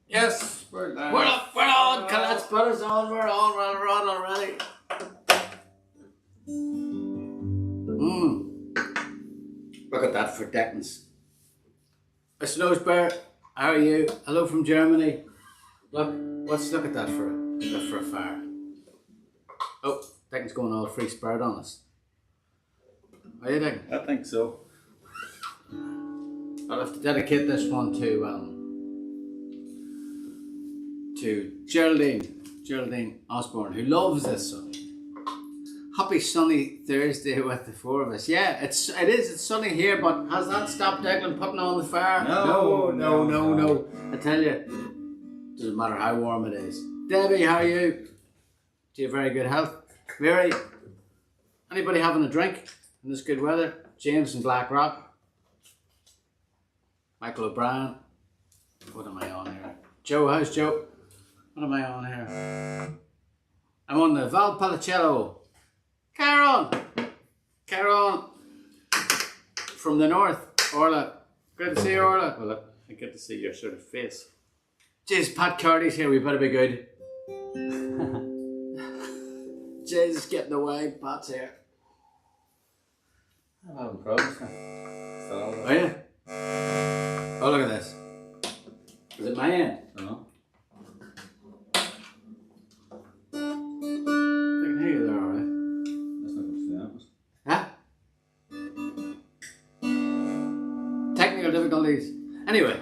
Yes, we're live. We're on. Let's put us on. We're on already. Look at that for Declan's. Mr. Nosebear, how are you? Hello from Germany. Look at that for a fire. Oh, Declan's going all free spirit on us. Are you, Declan? I think so. I'll have to dedicate this one to Geraldine Osborne, who loves this song. Happy sunny Thursday with the four of us. Yeah, it's sunny here, but has that stopped Declan putting on the fire? No. I tell you, doesn't matter how warm it is. Debbie, how are you? Do you have very good health? Mary, anybody having a drink in this good weather? James in Black Rock. Michael O'Brien. What am I on here? Joe, how's Joe? What am I on here? I'm on the Valpolicella. Caron from the north. Orla. Good to see you, Orla. Well, look, I get to see your sort of face. Jeez, Pat Carty's here. We better be good. Jesus, getting away. Pat's here. I'm having problems now. Oh, yeah? Oh, look at this. Is it my end? No. I can hear you there, alright. That's not going to happen. Huh? Technical difficulties. Anyway.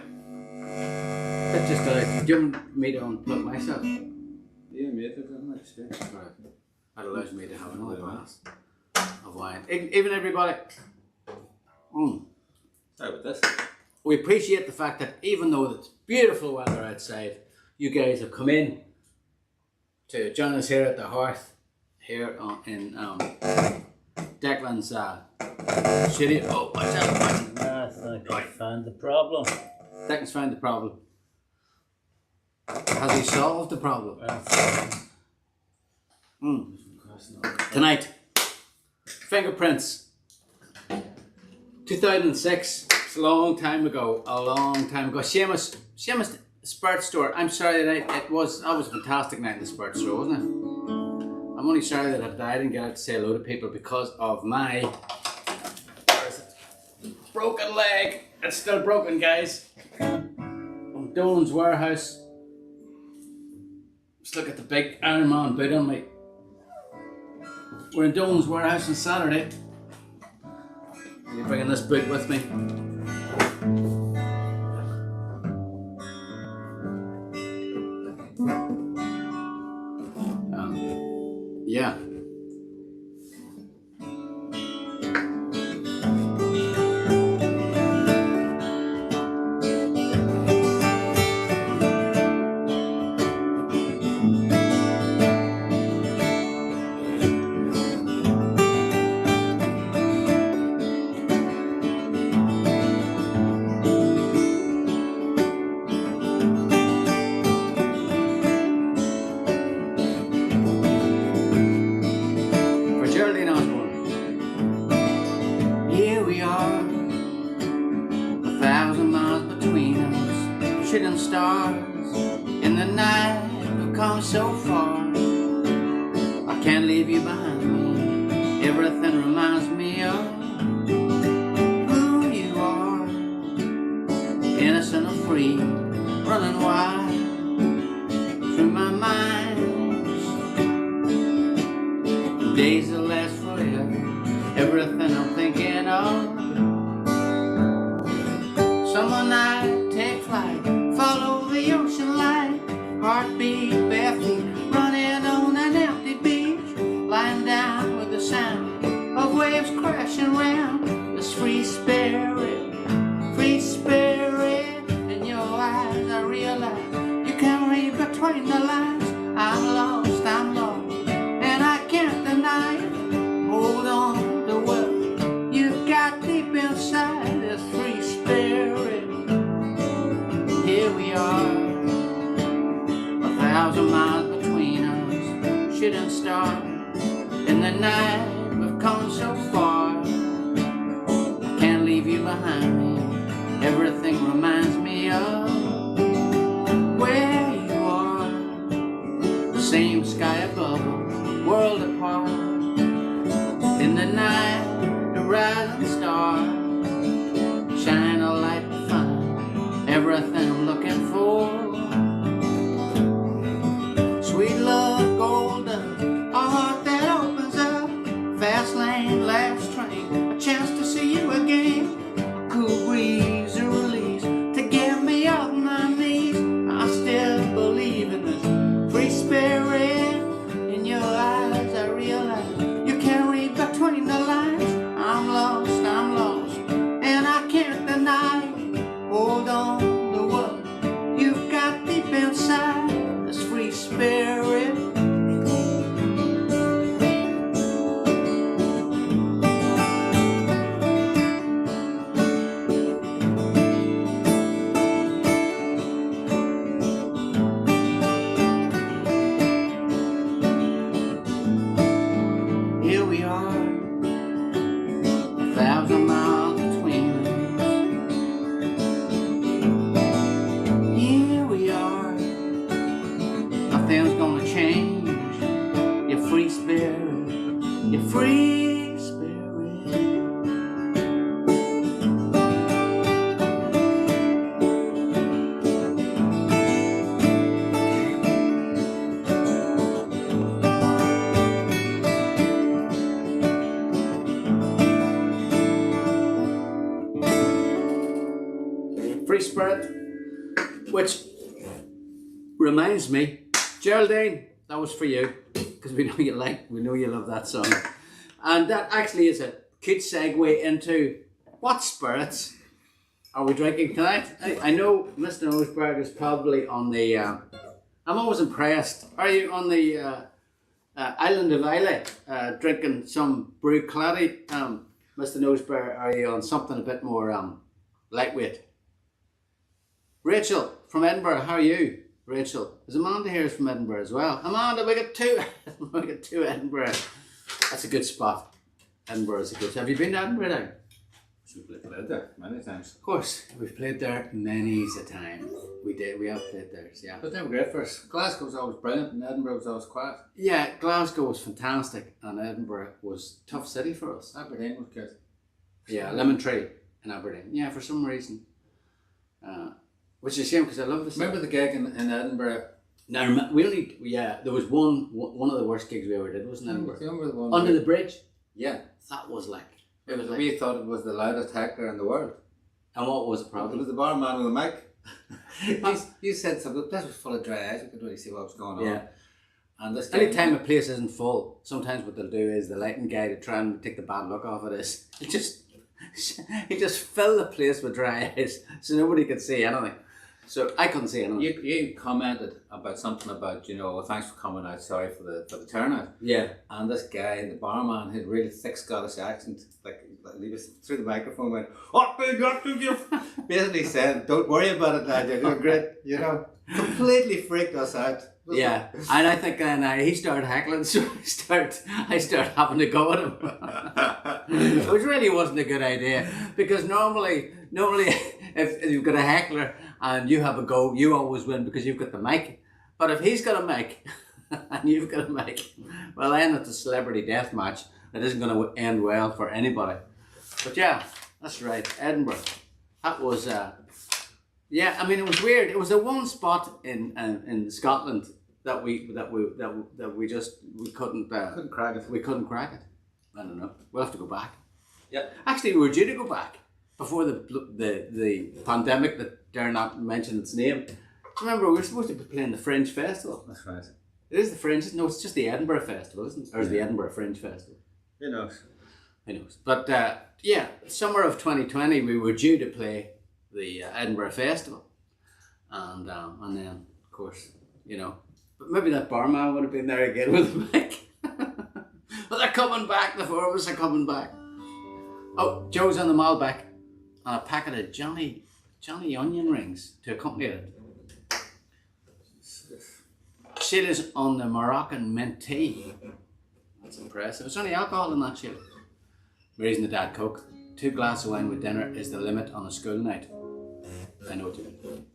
That's just do you want me to unplug myself? Yeah, mate, it doesn't like shit. Right. That allows me to have another glass of wine. Even everybody. Sorry about this. We appreciate the fact that even though it's beautiful weather outside, you guys have come in to join us here at the hearth here in Declan's studio. Oh, watch out! I think I found the problem. Declan's found the problem. Has he solved the problem? Tonight, Fingerprints. 2006. It's a long time ago. Seamus Spirit Store. I'm sorry that was a fantastic night in the Spirit Store, wasn't it? I'm only sorry that I didn't get out to say hello to people because of my broken leg. It's still broken, guys. From Dolan's warehouse. Just look at the big Iron Man boot on me. We're in Dolan's warehouse on Saturday. I'll be bringing this boot with me. Yeah. Shooting stars in the night, we've come so far. I can't leave you behind me. Everything reminds me of who you are. Innocent and free, running wild through my mind. Days that last forever, everything I'm thinking of. Summer night, take flight, follow the ocean light. Heartbeat, bare feet, running on an empty beach. Lying down with the sound of waves crashing round. This free spirit in your eyes. I realize you can read between the lines. I'm lost, and I can't deny it. Hold on to what you've got deep inside. This free spirit. Here we are, 1,000 miles between us, shooting stars. In the night, we've come so far. I can't leave you behind me. Everything reminds me of sky above, world apart. In the night, the rising star shine a light to find everything I'm looking for. Sweet love, gold dust, a heart that opens up, fast lane, last train, a chance to see you again. Cool breeze, a release to get me off my knees. I still believe in this free spirit. In your eyes I realize you can't read between the lines. I'm lost, and I can't deny. Hold on to what you've got deep inside, this free spirit. Here we are, 1,000 miles between us. Here we are, nothing's gonna change. Your free spirit, your free spirit. Free spirit, which reminds me, Geraldine, that was for you, because we know you love that song. And that actually is a good segue into what spirits are we drinking tonight? I know Mr. Noseberg is probably on the, I'm always impressed, are you on the island of Islay, drinking some brew clarity? Mr. Noseberg, are you on something a bit more lightweight? Rachel from Edinburgh, how are you? Rachel, is Amanda here from Edinburgh as well? Amanda, we got two Edinburgh. That's a good spot. Edinburgh is a good. Have you been to Edinburgh now? We've played there many times. Of course, we've played there many a time. We have played there, yeah. But they were great for us. Glasgow was always brilliant and Edinburgh was always quiet. Yeah, Glasgow was fantastic and Edinburgh was a tough city for us. Aberdeen was good. Yeah, Lemon Tree in Aberdeen. Yeah, for some reason. Which is a shame because I love the city. Remember the gig in Edinburgh? Now, there was one of the worst gigs we ever did, wasn't it? Edinburgh? Remember the one Under the Bridge? Yeah. That was like... We thought it was the loudest heckler in the world. And what was the It problem? was the barman with the mic. you said something, the place was full of dry eyes, we could really see what was going on. Yeah. And this guy, Anytime a place isn't full, sometimes what they'll do is the lighting guy to try and take the bad look off it is he just fill the place with dry ice so nobody could see anything. So I couldn't see anything. You commented about something about, thanks for coming out, sorry for the turnout. Yeah. And this guy, the barman, had really thick Scottish accent, like he was through the microphone went, "Oh, basically said, don't worry about it, lad, you're doing great, completely freaked us out. Yeah, and I think then he started heckling, so I started having to go at him, which really wasn't a good idea because normally if you've got a heckler and you have a go, you always win because you've got the mic. But if he's got a mic and you've got a mic, well, then it's a celebrity death match that isn't going to end well for anybody. But yeah, that's right, Edinburgh. That was yeah. I mean, it was weird. It was the one spot in Scotland that we couldn't crack it. We couldn't crack it. I don't know. We'll have to go back. Yep. Actually, we were due to go back before the pandemic that dare not mention its name. Remember, we were supposed to be playing the Fringe Festival. That's right. It is the Fringe. No, it's just the Edinburgh Festival, isn't it? Or is the Edinburgh Fringe Festival? Who knows? Who knows? But yeah, summer of 2020, we were due to play the Edinburgh Festival, and then of course, but maybe that barman would have been there again with the mic. But they're coming back. The four of us are coming back. Oh, Joe's on the Malbec and a packet of Johnny onion rings to accompany it. Sheila's on the Moroccan mint tea. That's impressive. Is there any alcohol in that, Sheila? We're raising the Dad Coke. 2 glasses of wine with dinner is the limit on a school night. I know what you mean.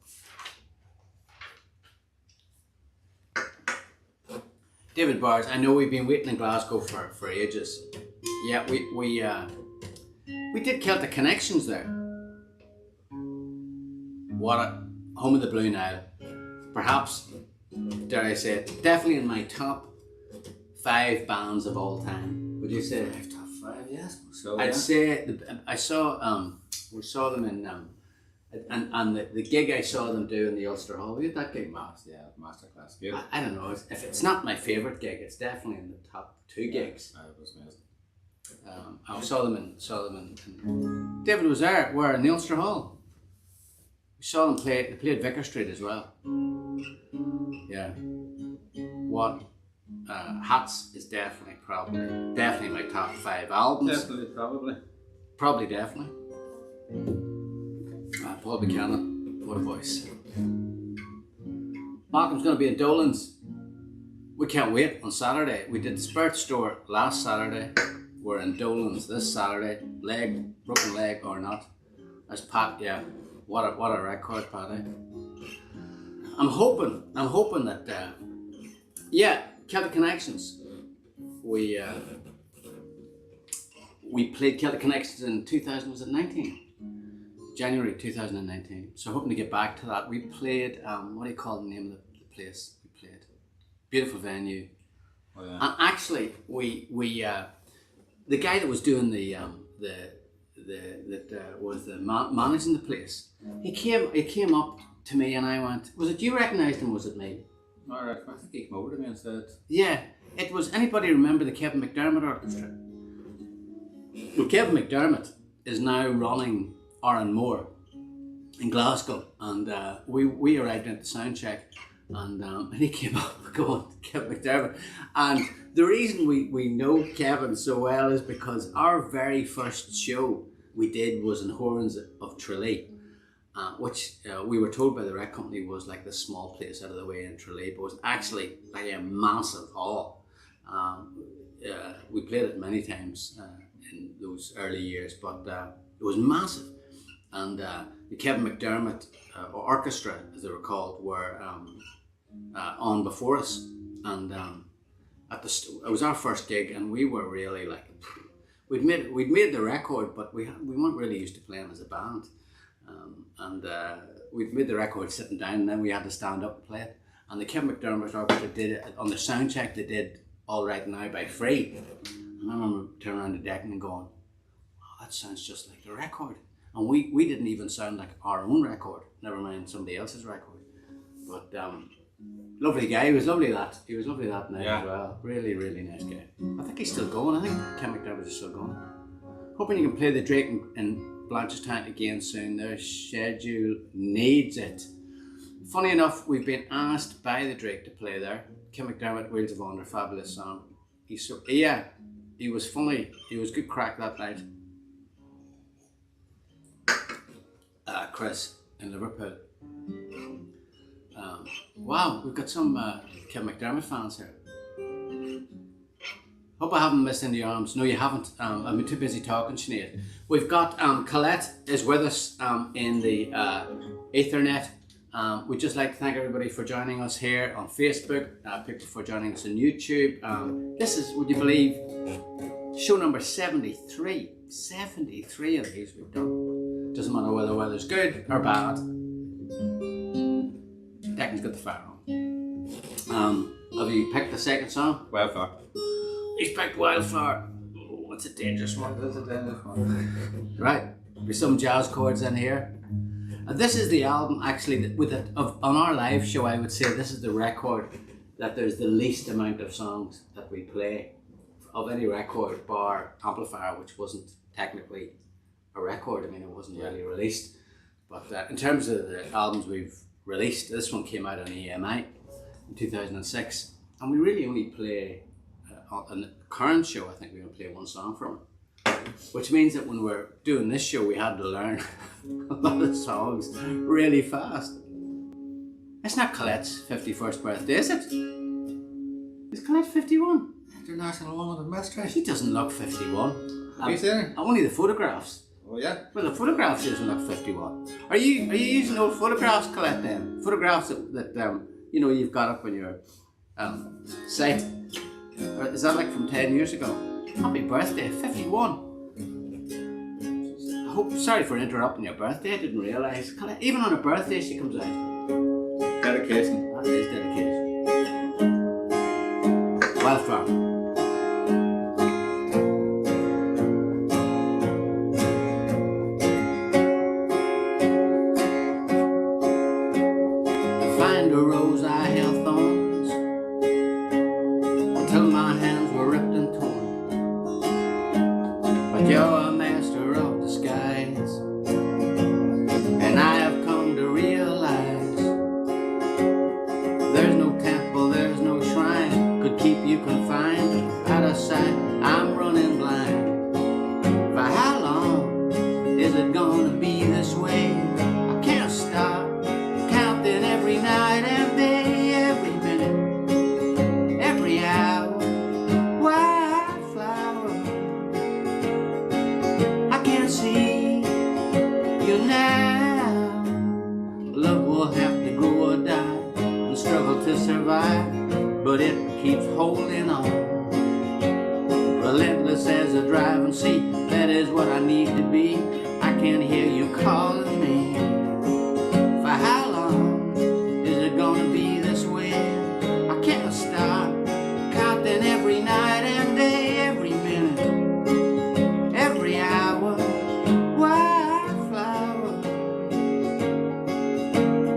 David Bars, I know we've been waiting in Glasgow for ages. Yeah, we did Celtic Connections there. What a home of the Blue Nile. Perhaps, dare I say it, definitely in my top 5 bands of all time. Would you say? Top 5, yes. So, I'd say we saw them in and the gig I saw them do in the Ulster Hall. We had that gig, Masterclass. Good. I don't know if it's not my favourite gig. It's definitely in the top 2 gigs. It was amazing. I saw them in David was there. We're in the Ulster Hall. We saw them play. They played Vicar Street as well. Yeah. What? Hats is definitely my top 5 albums. Definitely, Probably definitely. Paul Buchanan, what a voice. Malcolm's going to be in Dolan's. We can't wait on Saturday. We did the Spirit Store last Saturday. We're in Dolan's this Saturday. Broken leg or not. As Pat, yeah. What a record, Pat. Eh? I'm hoping that Celtic Connections. We played Celtic Connections in 2019. January 2019. So hoping to get back to that. We played what do you call the name of the place we played? Beautiful venue. Oh, yeah. And actually we the guy that was doing managing the place, he came up to me and I went, was it you recognised him, was it me? Alright, I think he came over to me and said, Yeah, it was. Anybody remember the Kevin McDermott Orchestra? Well, Kevin McDermott is now running More in Glasgow, and we arrived at the sound check, and he came up going, Kevin McDermott. And the reason we know Kevin so well is because our very first show we did was in Horns of Tralee, which we were told by the rec company was like this small place out of the way in Tralee, but was actually like a massive hall. We played it many times in those early years, but it was massive. And the Kevin McDermott Orchestra, as they were called, were on before us, and it was our first gig, and we were really like, we'd made the record, but we weren't really used to playing as a band, and we'd made the record sitting down, and then we had to stand up and play it. And the Kevin McDermott Orchestra did it on the sound check. They did All Right Now by Free, and I remember turning around to Declan and going, "Wow, that sounds just like the record." And we didn't even sound like our own record, never mind somebody else's record. But lovely guy. He was lovely that night as well. Really, really nice guy. I think he's still going. I think Ken McDermott is still going. Hoping you can play the Drake in Blanchardstown again soon. Their schedule needs it. Funny enough, we've been asked by the Drake to play there. Ken McDermott, Wheels of Wonder, fabulous song. He was funny. He was good crack that night. Chris in Liverpool. Wow, we've got some Ken McDermott fans here. Hope I haven't missed any arms. No, you haven't. I've been too busy talking, Sinead. We've got Colette is with us in the Ethernet. We'd just like to thank everybody for joining us here on Facebook, people for joining us on YouTube. This is, would you believe, show number 73. 73 of these we've done. Doesn't matter whether the weather's good or bad. Declan's got the fire on. Have you picked the second song? Wildflower. He's picked Wildflower. Oh, that's a dangerous one. That's a dangerous one. Right, there's some jazz chords in here. And this is the album actually on our live show. I would say this is the record that there's the least amount of songs that we play of any record bar Amplifier, which wasn't technically a record. I mean, it wasn't really released. But in terms of the albums we've released, this one came out on EMI in 2006, and we really only play on the current show. I think we only play one song from it, which means that when we're doing this show, we had to learn a lot of songs really fast. It's not Colette's 51st birthday, is it? Is Colette 51? International Woman of Mystery. She doesn't look 51. Have you seen her? Only the photographs. Oh yeah. Well, the photographs doesn't look 51. Are you using old photographs, Colette? Then photographs that you know you've got up when you're say, is that like from 10 years ago? Happy birthday, 51. Sorry for interrupting your birthday, I didn't realise. Even on a birthday she comes out. Dedication. That is dedication. Wildflower. To find a rose I held thorns until my hands were ripped and torn. But you're a master of disguise, and I have come to realize there's no temple, there's no shrine could keep you confined. Out of sight, I'm running blind. For how long is it gonna be this way? I can't stop counting every night and day, every minute, every hour. Wildflower, I can't see you now. Love will have to grow or die and struggle to survive, but it keeps holding on. Relentless as a driving sea, that is what I need to be. I can hear you calling me. For how long is it gonna be this way? I can't stop counting every night and day, every minute, every hour. Wildflower,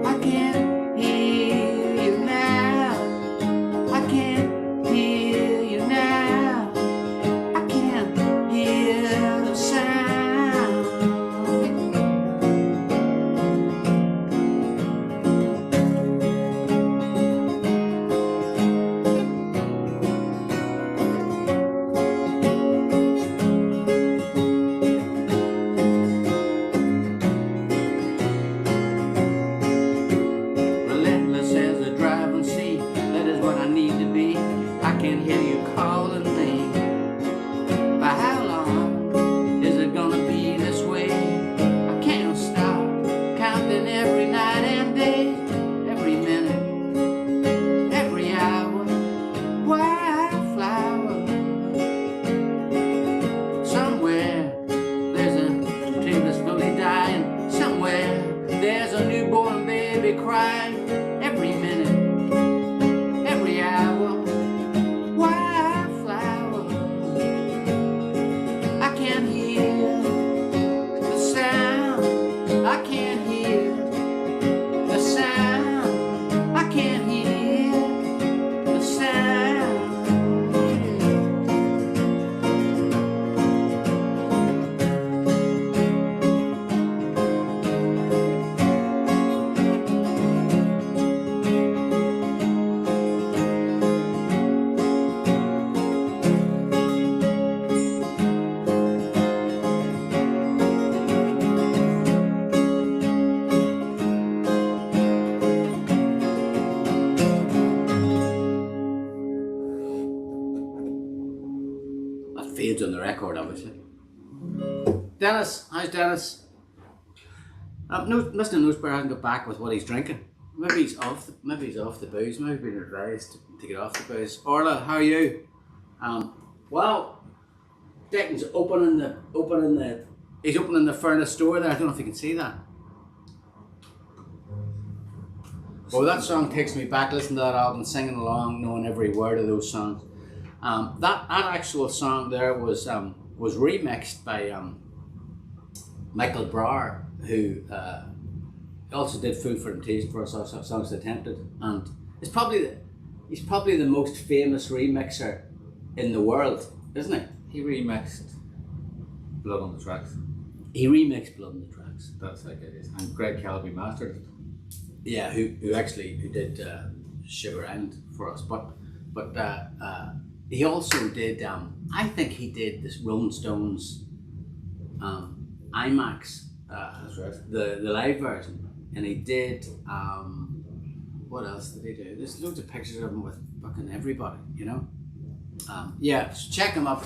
I can't hear you now. I can't hear you now. I can't hear the sound. Relentless as a driving sea, that is what I need to be. I can hear you calling me. For how long is it gonna be this way? I can't stop counting every night and day, every minute, every hour. Wildflower, somewhere there's a tree that's slowly dying. Somewhere there's a newborn baby crying. Every minute, every hour. Wildflower, I can't hear the sound. I can't hear the sound. I can't hear the sound. That fades on the record, obviously. Dennis, how's Dennis? Mr. Nosebear hasn't got back with what he's drinking. Maybe he's off the booze. Maybe been advised to get off the booze. Orla, how are you? Well, Declan's opening the furnace door there. I don't know if you can see that. Well, that song takes me back. Listening to that album, singing along, knowing every word of those songs. That actual song there was remixed by Michael Brower, who also did Food for Temptation for us, Songs Attempted, and he's probably the most famous remixer in the world, isn't he? He remixed Blood on the Tracks. He remixed Blood on the Tracks. That's like it is. And Greg Calby mastered it. Yeah, who did Sugar Island for us, but he also did. I think he did this Rolling Stones IMAX. That's right. The live version, and he did. What else did he do? There's loads of pictures of him with fucking everybody, you know. Yeah, so check him up.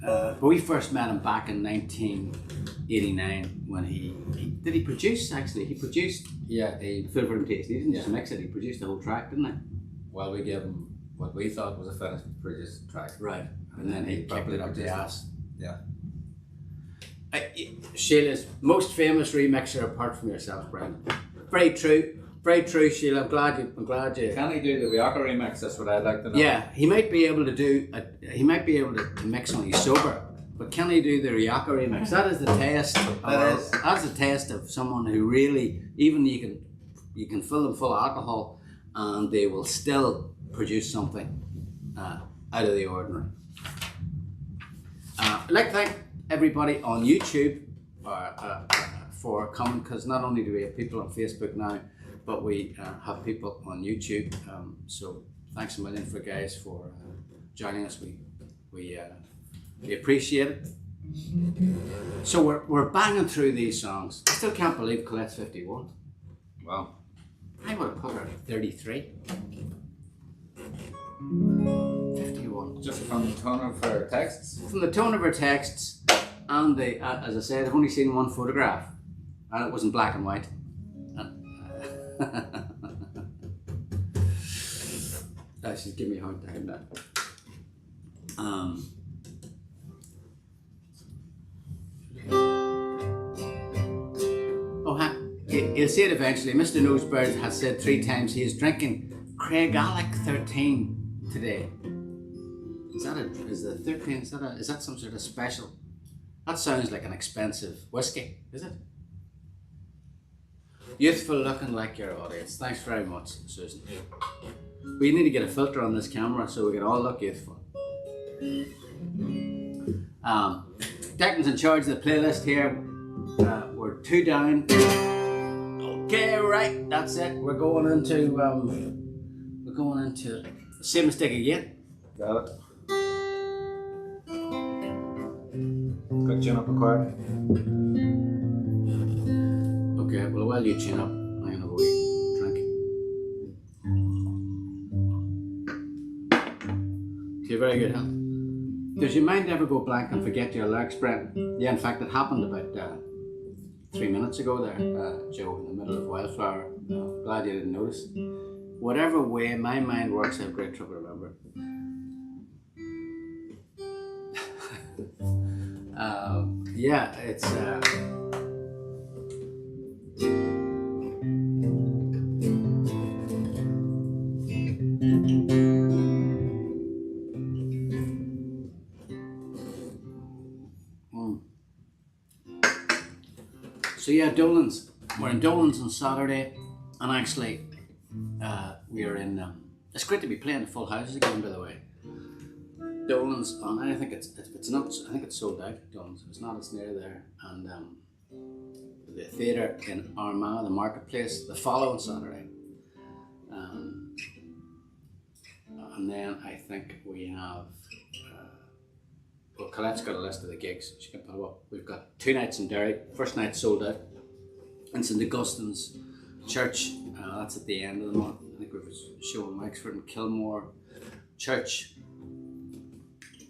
but we first met him back in 1989 when he produced Yeah, he, Fingerprints. He didn't just Yeah. mix it, he produced the whole track, didn't he? well, we gave him what we thought was a finished produced track. Right. And then he kicked it up the produced ass. Yeah. Sheila's most famous remixer apart from yourself, Brian. Very true, Sheila. I'm glad you. Can he do the Riaka remix? That's what I'd like to know. Yeah, he might be able to do. To mix when he's sober, but can he do the Riaka remix? That is the test. That's the test of someone who really, even you can fill them full of alcohol, and they will still produce something out of the ordinary. I'd like to thank everybody on YouTube for coming, because not only do we have people on Facebook now, but we have people on YouTube. So thanks a million for guys for joining us. We appreciate it. So we're banging through these songs. I still can't believe Colette's 51. Wow. I would have put her at 33. 51. Just from the tone of her texts. From the tone of her texts, and as I said, I've only seen one photograph, and it was in black and white. She's giving me a hard time now. You'll see it eventually. Mr. Nosebird has said 3 times he is drinking Craigalic 13 today. Is that some sort of special? That sounds like an expensive whiskey, is it? Youthful looking like your audience. Thanks very much, Susan. We need to get a filter on this camera so we can all look youthful. Declan's in charge of the playlist here. We're 2 down. Okay, right, that's it. We're going into the same mistake again. Got it. Got tune up a chord. Okay, well while you tune up, I'm gonna have a wee drink. Okay, very good, huh? Does your mind ever go blank and forget your lyrics, Brent? Yeah, in fact, it happened about 3 minutes ago there, Joe, in the middle of Wildflower. Glad you didn't notice. Whatever way my mind works, I have great trouble remembering. Yeah, it's So yeah, Dolan's. We're in Dolan's on Saturday, and actually, we are in. It's great to be playing the full houses again, by the way. Dolan's on. I think it's not. I think it's sold out. Dolan's. If it's not, it's near there. And the theatre in Armagh, the marketplace, the following Saturday. And then I think we have. Well, Colette's got a list of the gigs. She can put up. We've got 2 nights in Derry. First night sold out. And St Augustine's Church. That's at the end of the month. I think we've shown in Wexford and Kilmore Church.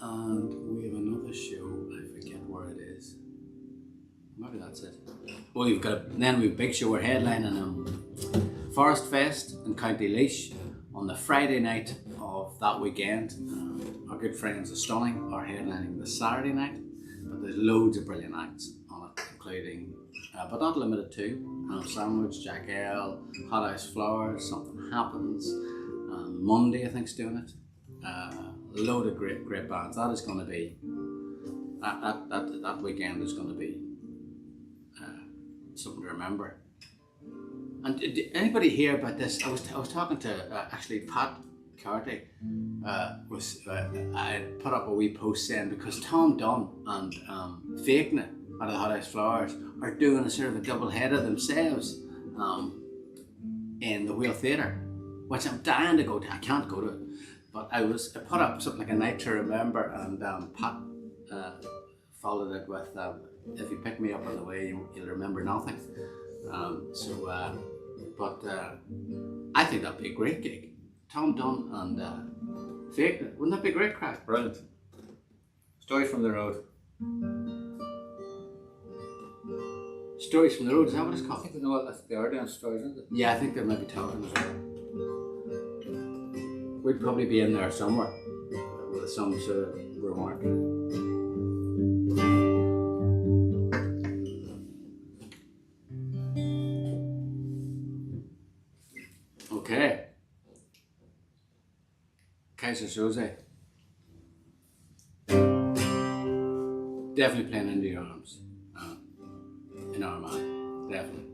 And we have another show. I forget where it is. Maybe that's it. Well, we've got then we've a big show. We're headlining Forest Fest in County Laois on the Friday night of that weekend. Our good friends The Stunning are headlining the Saturday night, but there's loads of brilliant acts on it, including, but not limited to, Sandwich, Jack L, Hot House Flowers, Something Happens, Monday I think's doing it. A load of great bands. That is going to be, that weekend is going to be something to remember. And did anybody hear about this? I was talking to actually Pat Carty. I put up a wee post saying because Tom Dunn and Faking It out of the Hot House Flowers are doing a sort of a double header themselves in the Wheel Theatre, which I'm dying to go to. I can't go to it, but I put up something like a night to remember, and Pat followed it with if you pick me up on the way, you'll remember nothing. But I think that'd be a great gig. Tom Dunn and Faking It. Wouldn't that be a great crack? Brilliant. Story from the road. Stories from the Road, is that what it's I called? think they are doing stories, isn't it? Yeah, I think they might be talking as well. We'd probably be in there somewhere with some sort of remark. Okay. Kaiser Soze. Definitely playing into your arms. In our man. Definitely.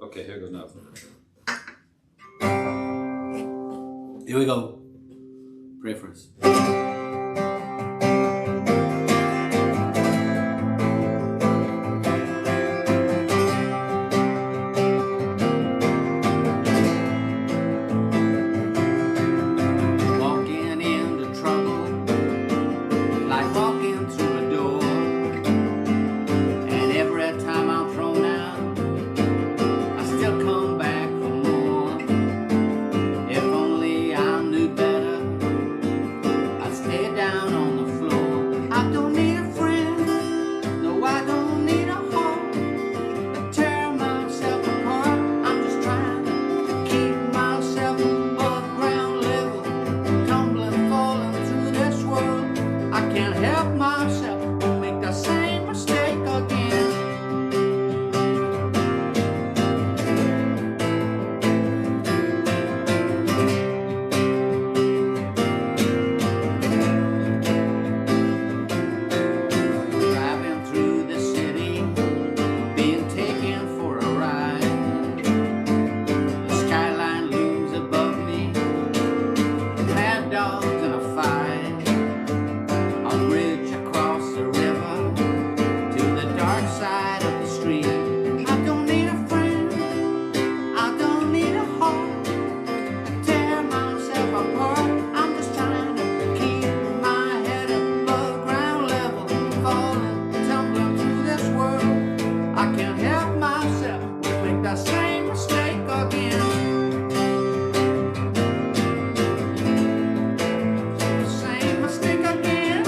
Okay, here goes now. Here we go. Pray for us. Walking into trouble, like walking through a door. And every time I'm thrown out, I still come back for more. If only I knew better, I'd stay down on the floor. I don't need a friend, no, I don't need a home to tear myself apart. I'm just trying to keep myself above ground level, tumbling, falling through this world. I can't help myself, make the same mistake again. Driving through the city, being taken for a ride. The skyline looms above me, mad dogs in a fight. A bridge across the river to the dark side of the street. I don't need a friend, I don't need a home to tear myself apart. I'm just trying to keep my head above ground level, falling, tumbling through this world. I can't help myself, make that same mistake again. Same mistake again.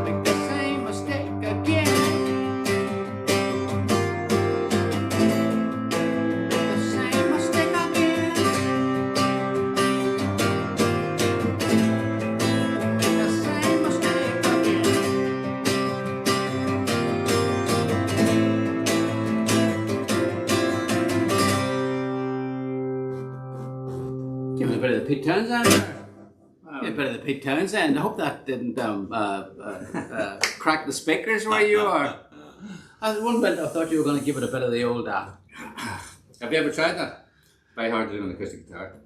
Make the same mistake again. Make the same mistake again. Make the same mistake again. Give me a bit of the Pete Townsend there. Yeah, a bit of the Pete Townsend. I hope that didn't crack the speakers where you are. One minute I thought you were going to give it a bit of the old. Have you ever tried that? Very hard to do on an acoustic guitar.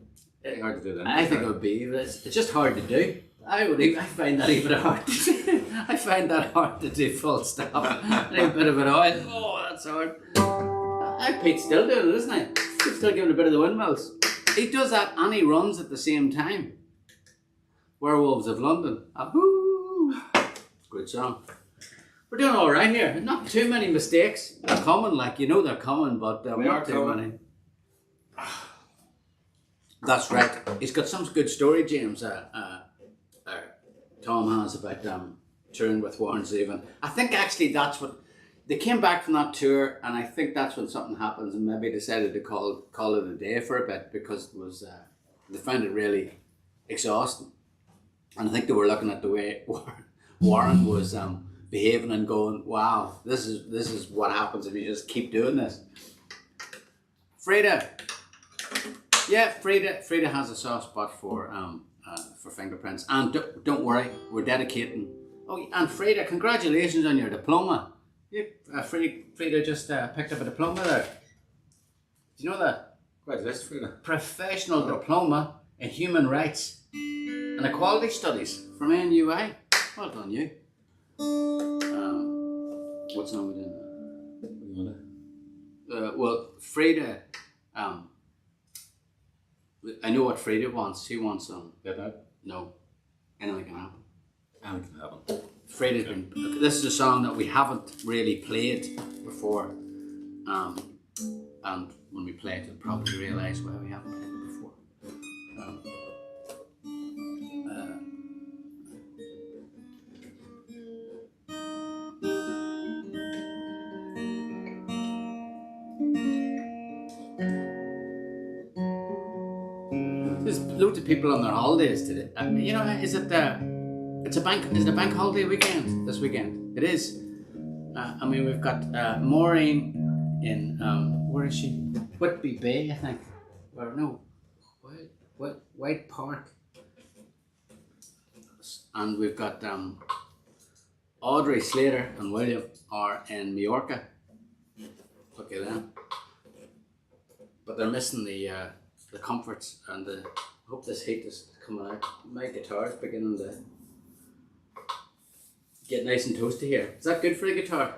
Very hard to do that. I think it would be, but it's just hard to do. I find that even hard to do. I find that hard to do full stop. A bit of it all. Oh, that's hard. Pete's still doing it, isn't he? He's still giving a bit of the windmills. He does that and he runs at the same time. Werewolves of London. Ahoo! Good song. We're doing all right here. Not too many mistakes. They're coming, like you know they're coming, but They not are too coming. many. That's right. He's got some good story, James. Tom has about touring with Warren Zevon. I think actually that's what they came back from that tour, and I think that's when something happens, and maybe decided to call it a day for a bit because it was they found it really exhausting, and I think they were looking at the way Warren was behaving and going, "Wow, this is what happens if you just keep doing this." Frida. Yeah, Frida has a soft spot for Fingerprints, and don't worry, we're dedicating. Oh, and Frida, congratulations on your diploma. Frida just picked up a diploma there. Do you know that? What is this, Frida? Professional diploma in human rights and equality studies from NUI. Well done, you. What song are we doing? What do you want to? well, Frida, I know what Frida wants. She wants Get that? no, anything can happen. Anything happen. Frida's been. This is a song that we haven't really played before, and when we play it, you'll probably realise why we haven't played it before. There's loads of people on their holidays today. You know, is it it's a bank? Is it a bank holiday weekend this weekend? It is. I mean, we've got Maureen in where is she? Whitby Bay, I think. Or no, White Park. And we've got Audrey, Slater, and William are in Mallorca. Okay then. But they're missing the comforts and the. I hope this heat is coming out. My guitar is beginning to get nice and toasty here. Is that good for the guitar?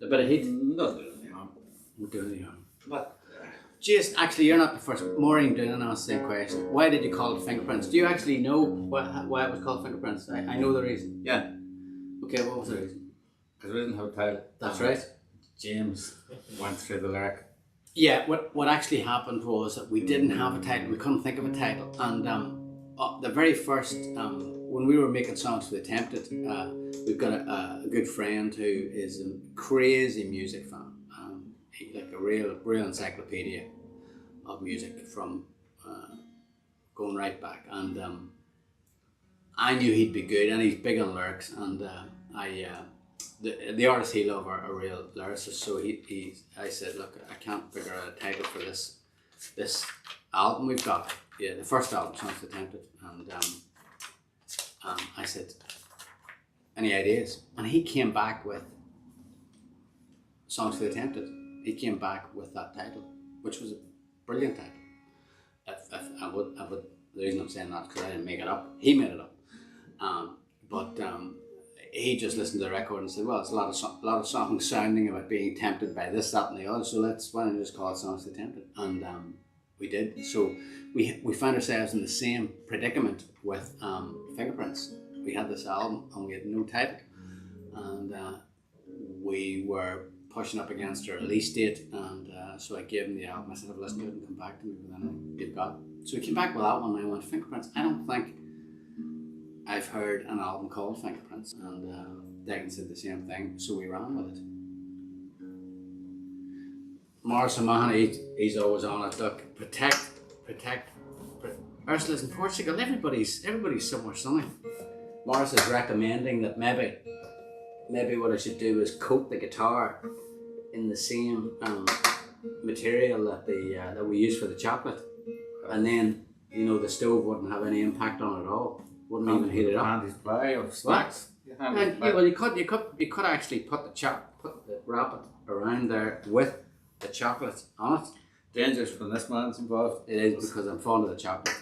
A bit of heat? Doesn't do anything harm. Won't do any harm. But Jason, actually, you're not the first. Maureen didn't ask the same question. Why did you call it Fingerprints? Do you actually know why it was called Fingerprints? I know the reason. yeah, Okay, what was the reason? because we didn't have a title. That's right. James went through the lyric. Yeah, what actually happened was that we didn't have a title. We couldn't think of a title, and the very first when we were making songs for the Tempted, we've got a good friend who is a crazy music fan. Like a real encyclopedia of music from going right back, and I knew he'd be good, and he's big on lyrics, and the artists he loves are real lyricists. So I said, look, I can't figure out a title for this album we've got. Yeah, the first album, Songs for the Tempted, and I said, any ideas? And he came back with Songs for the Tempted. He came back with that title, which was a brilliant title. I would, the reason I'm saying that is because I didn't make it up. He made it up. But he just listened to the record and said, well, it's a lot of songs sounding about being tempted by this, that, and the other. So why don't you just call it Songs for the Tempted? And we did. So we found ourselves in the same predicament with Fingerprints. We had this album and we had no title, and we were pushing up against a release date, and so I gave him the album. I said, I've listened to it and come back to me with anything you've got. So he came back with that one, and I went, Fingerprints. I don't think I've heard an album called Fingerprints, and Declan said the same thing, so we ran with it. Morris O'Mahony, he's always on it. Look, protect. Ursula's in Portugal. Everybody's somewhere sunny. Morris is recommending that maybe what I should do is coat the guitar in the same material that we use for the chocolate, and then the stove wouldn't have any impact on it at all. Wouldn't even heat it up. Hand display of snacks. Well, you could actually wrap it around there with the chocolate on it. Dangerous when this man's involved. It is, because I'm fond of the chocolate.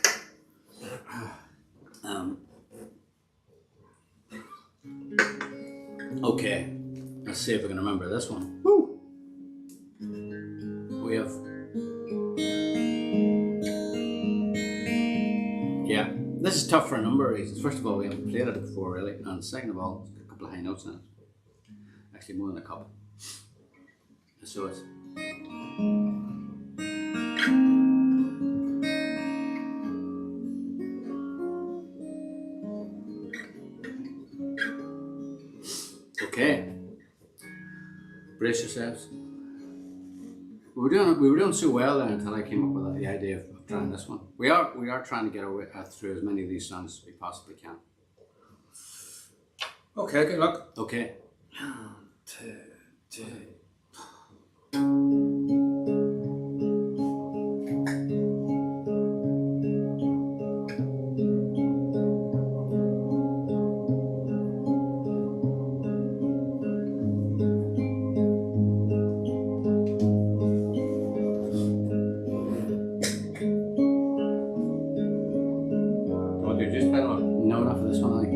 Okay, let's see if we can remember this one. Woo! We have. Yeah, this is tough for a number of reasons. First of all, we haven't played it before, really, and second of all, it's got a couple of high notes in it. Actually, more than a couple. So it's. Okay, brace yourselves. We were doing so well there until I came up with the idea of trying this one. We are trying to get our way through as many of these songs as we possibly can. Okay, good luck. Okay. 1, 2, 3. No, not for this one.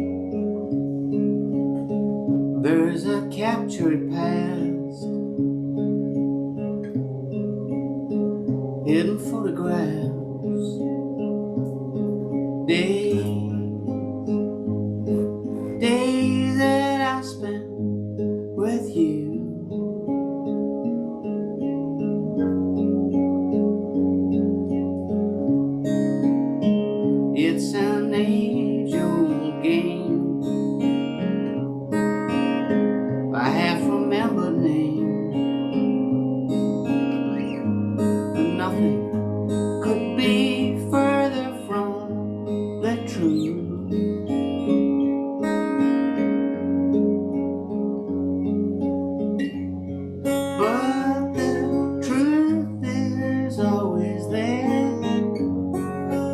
There's a captured past hidden photographs, days that I spent with you. It's an age-old game, a half-remembered name, but nothing could be further from the truth. But the truth is always there.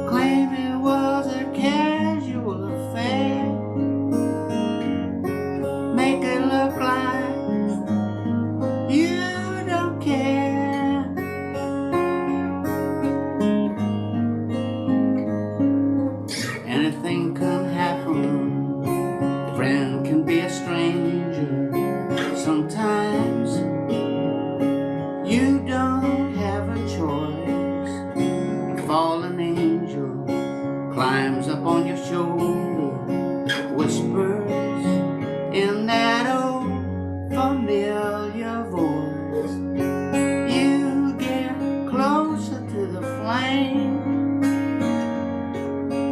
Claim it was a casual affair. Make it look like you don't care. Anything can happen. A friend can be a stranger. Sometimes you don't have a choice. A fallen angel climbs up on your shoulder, whispers in that old familiar voice. You get closer to the flame.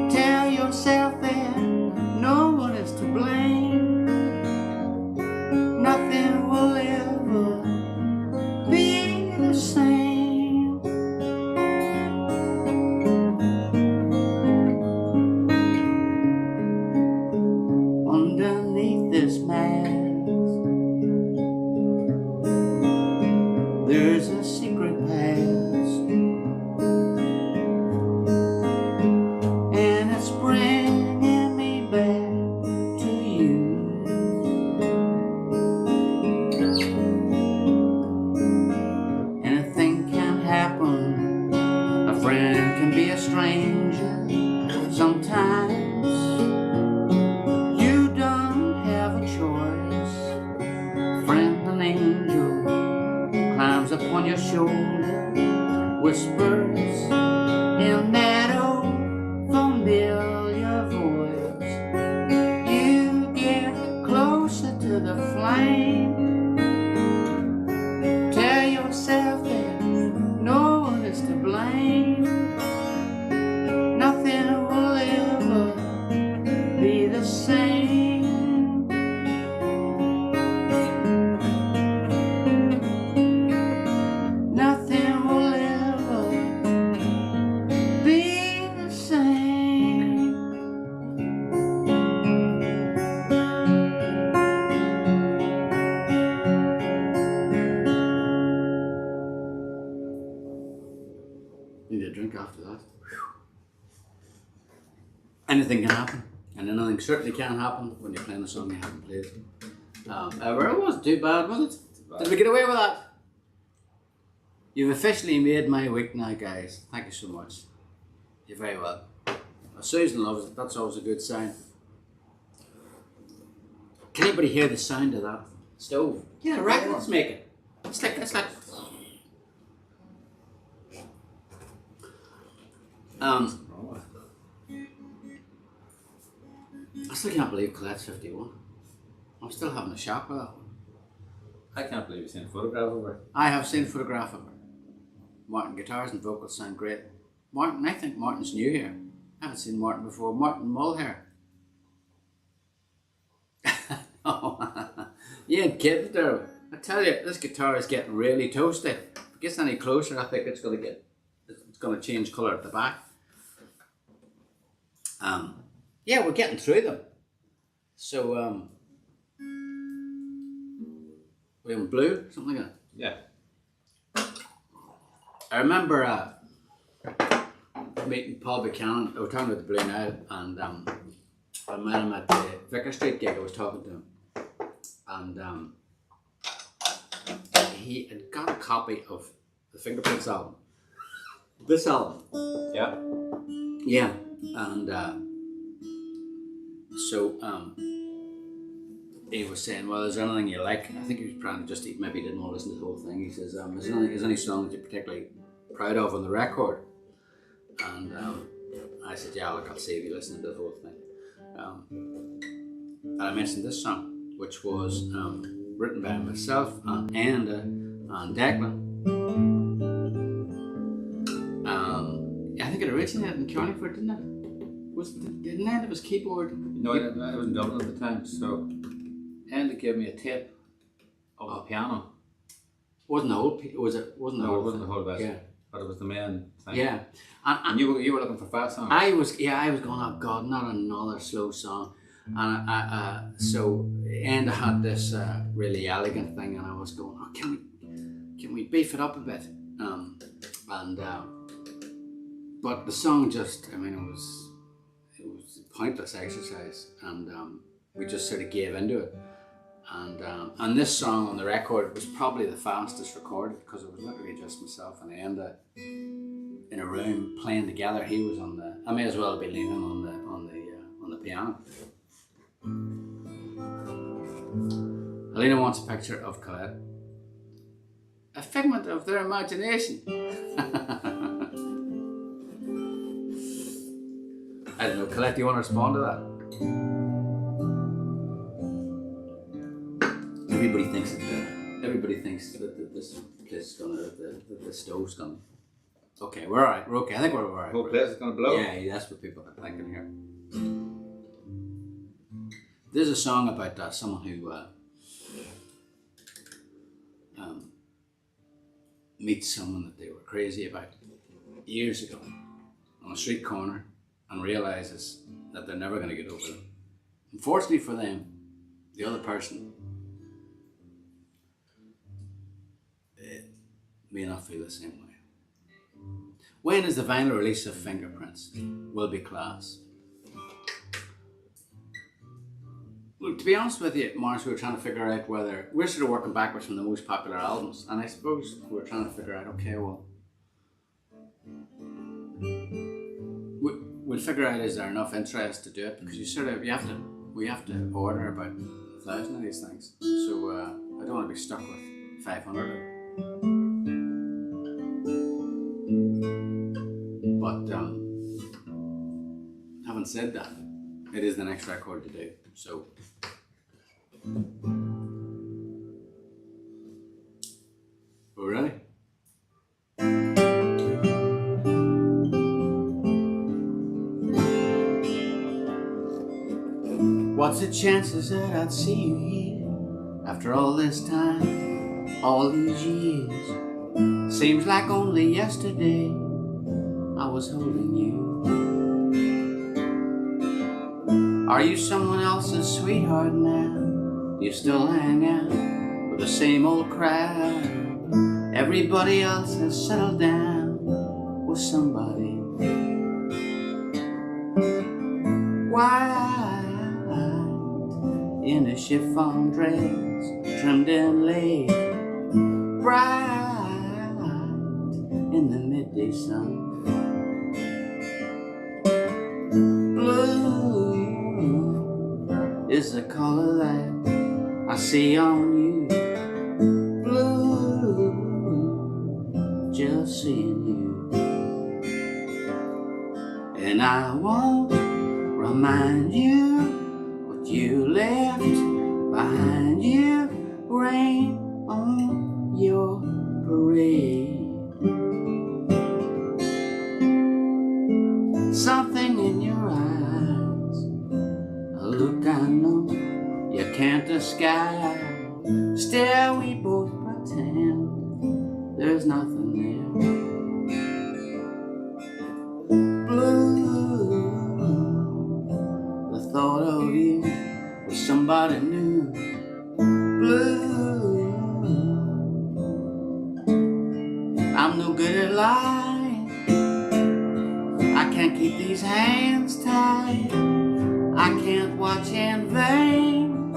Tell yourself that no one is to blame. Nothing will ever be the same. Underneath this mask, there's a secret past, and it's bringing me back to you. Anything can happen. A friend can be a stranger. Sometimes you don't have a choice. Friend, an angel climbs upon your shoulder, whispers in that old familiar voice. You get closer to the flame. Tell yourself that no one is to blame. Nothing will ever be the same. Nothing will ever be the same. Need a drink after that. Anything can happen, and anything certainly can happen when you're playing a song you haven't played ever. It wasn't too bad, was it? Did we get away with that? You've officially made my week now, guys. Thank you so much. You're very well. Susan loves it. That's always a good sign. Can anybody hear the sound of that stove? Yeah, right. Let's make it. It's like. I still can't believe Colette's 51. I'm still having a shock with that one. I can't believe you've seen a photograph of her. I have seen a photograph of her. Martin guitars and vocals sound great. Martin, I think Martin's new here. I haven't seen Martin before. Martin Mulhair. Oh, you ain't kidding there. I tell you, this guitar is getting really toasty. If it gets any closer, I think it's gonna change colour at the back. Yeah, we're getting through them. So we're in blue, something like that. Yeah. I remember meeting Paul Buchanan. We were talking about the Blue Nile, and I met him at the Vicar Street gig. I was talking to him, and he had got a copy of the Fingerprints album. This album. Yeah. Yeah, and so he was saying, well, is there anything you like? I think he was trying to maybe he didn't want to listen to the whole thing. He says, is there any song that you particularly proud of on the record. And I said, yeah, look, I'll see if you listen to the whole thing. And I mentioned this song, which was written by myself and Enda and Declan. I think it originated in Carniford, didn't it? Didn't Enda was keyboard? No, I was in Dublin at the time, so Enda gave me a tape of the piano. Wasn't the whole? Was it? Wasn't the No, whole? it wasn't the whole bit. Yeah. But it was the main thing. Yeah. And you were looking for fast songs. I was going, oh God, not another slow song. And so Enda had this really elegant thing, and I was going, oh, can we beef it up a bit? But the song just, I mean, it was a pointless exercise, and we just sort of gave into it. And this song on the record was probably the fastest recorded, because it was literally just myself and Enda in a room playing together. He was on the, I may as well be leaning on the piano. Helena wants a picture of Colette. A figment of their imagination. I don't know, Colette, do you want to respond to that? Everybody thinks that this place is gonna, that the stove's gonna. Okay, we're alright. We're okay. I think we're alright. The whole place is going to blow. Yeah, that's what people are thinking here. There's a song about someone who meets someone that they were crazy about years ago on a street corner and realizes that they're never going to get over it. Unfortunately for them, the other person may not feel the same way. When is the vinyl release of Fingerprints? Will be class. Look, to be honest with you, Morris, we were trying to figure out whether, we're sort of working backwards from the most popular albums, and I suppose we were trying to figure out, okay, well, we'll figure out, is there enough interest to do it? Because we have to order about 1,000 of these things. So I don't want to be stuck with 500. But having said that, it is the next record to do. So we're ready. What's the chances that I'd see you here after all this time, all these years? Seems like only yesterday I was holding you. Are you someone else's sweetheart now? You still hang out with the same old crowd? Everybody else has settled down with somebody. White in a chiffon dress, trimmed and laid, bright in the midday sun. Blue is the color that I see on you. Blue, just seeing you. And I won't remind you what you left behind you. Rain on your parade. Something in your eyes, a look I know you can't disguise. Still we both pretend there's nothing there. Blue, the thought of you with somebody new. Blue, I'm no good at lying. I can't keep these hands tied. I can't watch in vain.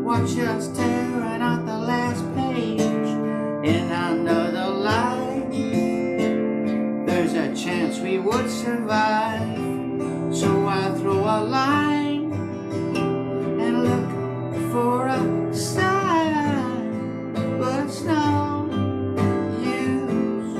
Watch us tearing out the last page in another life. There's a chance we would survive, so I throw a line and look for a sign, but it's no use.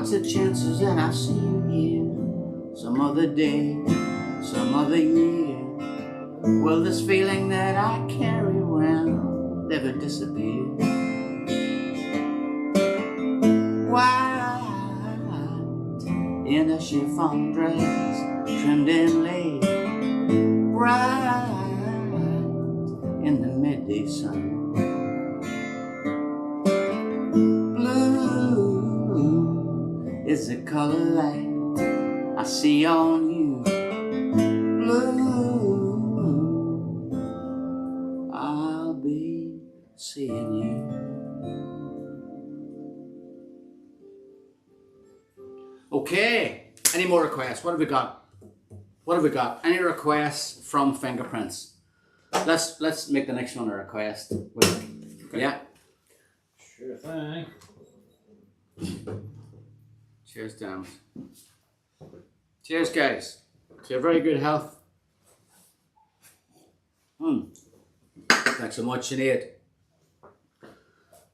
What's the chances that I see you here some other day, some other year? Will this feeling that I carry around never disappear? White in a chiffon dress, trimmed and laid, bright in the midday sun. Blue is the color light I see on you. Blue, I'll be seeing you. Okay, any more requests? What have we got? What have we got? Any requests from Fingerprints? Let's make the next one a request. Okay. Yeah. Sure thing. Cheers, Dams. Cheers, guys. To your very good health. Thanks so much, Sinead.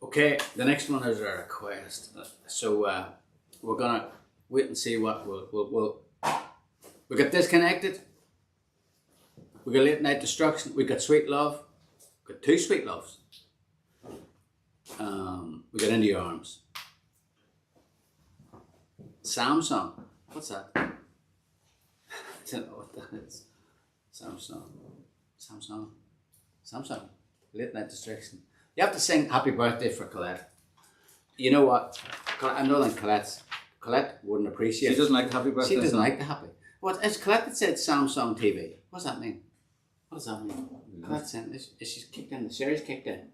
Okay, the next one is a request. So we're gonna wait and see what we got disconnected. We got late night destruction. We got sweet love. We got two sweet loves. We got into your arms. Samsung. What's that? I don't know what that is. Samsung. Late night destruction. You have to sing happy birthday for Colette. You know what? I know that Colette wouldn't appreciate it. She doesn't like the happy birthday. She doesn't like the happy. What is Colette that said Samsung TV? What's that mean? What does that mean? Colette saying is she's kicked in, the series kicked in.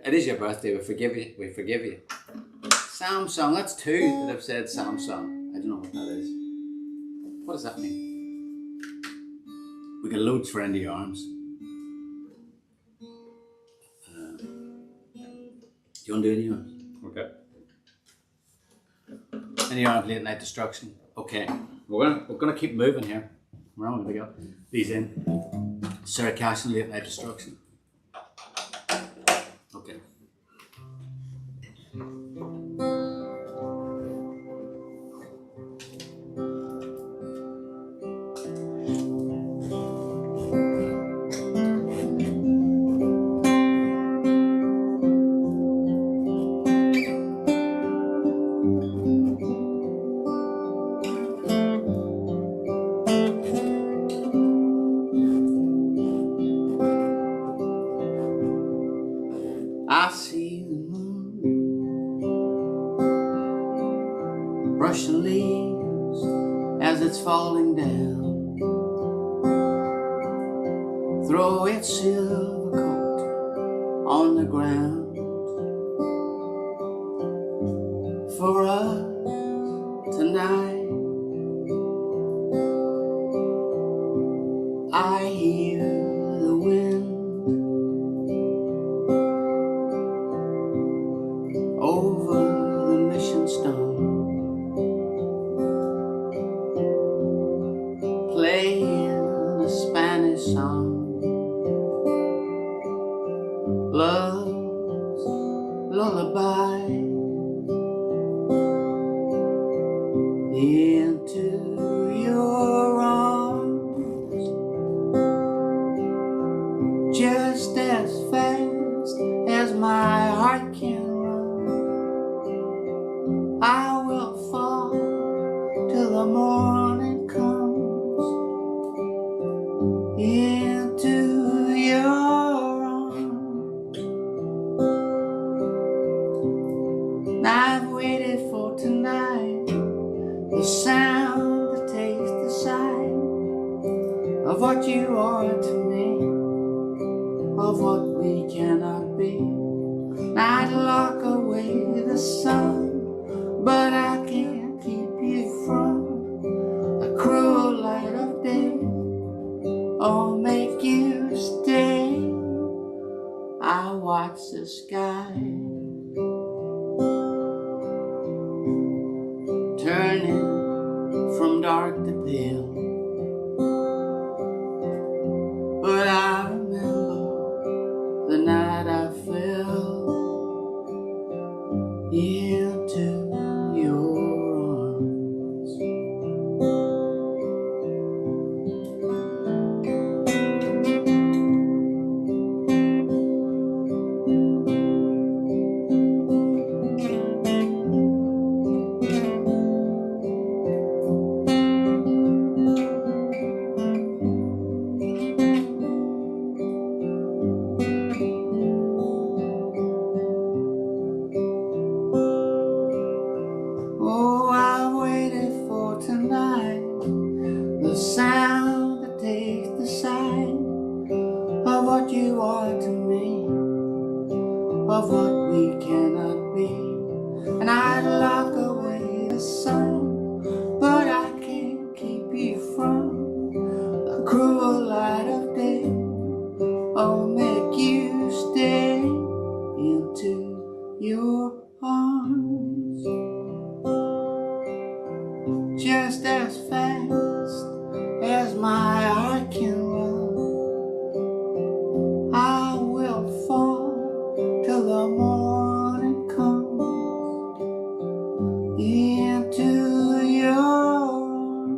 It is your birthday, we forgive you. Samsung, that's two that have said Samsung. I don't know what that is. What does that mean? We got loads for Into Your Arms. Do you want to do Into Your Arms? Okay. Into Your Arms, Late Night Destruction. Okay, we're gonna keep moving here. Where am I gonna go? These in. Sarah Cash and Late Night Destruction. Okay. I see the moon brush the leaves as it's falling down. Throw its silver coat on the ground. For us tonight, I hear the wind over the mission stone, playing a Spanish song. Love's lullaby into your arms, just as fast as my heart can run. I will fall till the morning comes into your arms. I've waited for tonight, the sound, the taste, the sight of what you are to me, of what we cannot be. I'd lock away the sun, but I can't keep you from the cruel light of day, or make you stay. I watch the sky turning from dark to pale, but I remember the night I fell into your Oh, I waited for tonight, the sound that takes the side of what you are to me, of what we cannot be. And I'd lock away the sun, but I can't keep you from the cruel light of day. I'll make you stay into your arms just as fast as my heart can run. I will fall till the morning comes into your arms.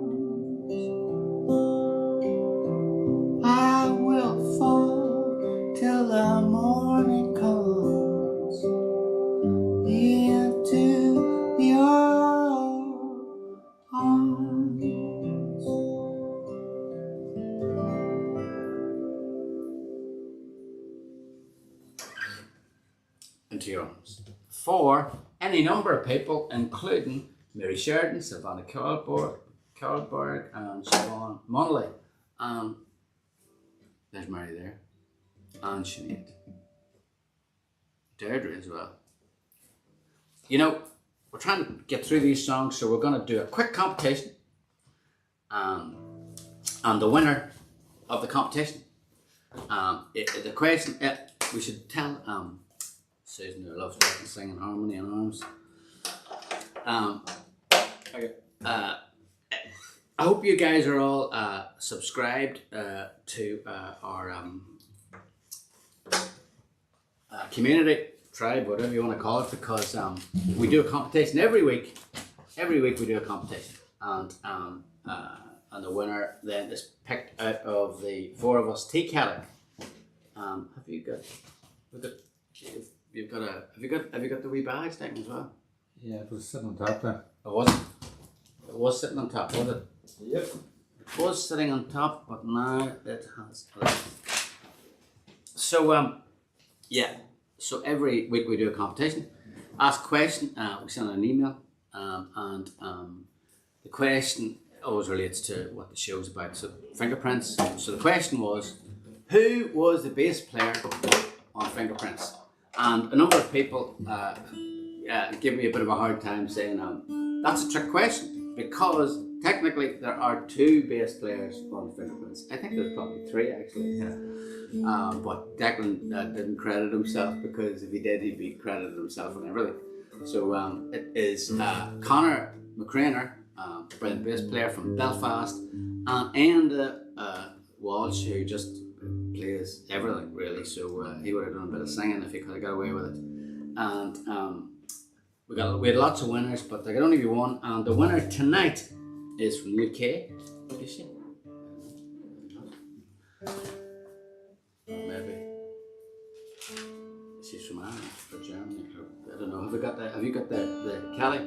I will fall till the morning comes into your arms. Into your arms. For any number of people, including Mary Sheridan, Savannah Carlberg, and Siobhan Monley. There's Mary there. And Sinead. Deirdre as well. You know, we're trying to get through these songs, so we're going to do a quick competition. And the winner of the competition, the question, we should tell Susan who loves to sing in harmony and arms. I hope you guys are all subscribed to our community, tribe, whatever you want to call it, because we do a competition every week. Every week we do a competition, and the winner then is picked out of the four of us tea kettle. Have you got the wee badge thing as well? Yeah, it was sitting on top there. It wasn't. It was sitting on top, was it? Yep. It was sitting on top, but now it has. So yeah. So every week we do a competition. Ask a question. We send an email, and the question always relates to what the show's about. So Fingerprints. So the question was, who was the bass player on Fingerprints? And a number of people give me a bit of a hard time saying that's a trick question, because technically there are two bass players on Fingerprints. I think there's probably three actually. Yeah. But Declan didn't credit himself, because if he did, he'd be credited himself on everything. So it is Conor McCrainer, brilliant bass player from Belfast, and Walsh, who just plays everything really. So he would have done a bit of singing if he could have got away with it. And we had lots of winners, but there could only be one. And the winner tonight is from the UK. What is she? Maybe she's from Ireland or Germany. I don't know. Have you got the Kelly?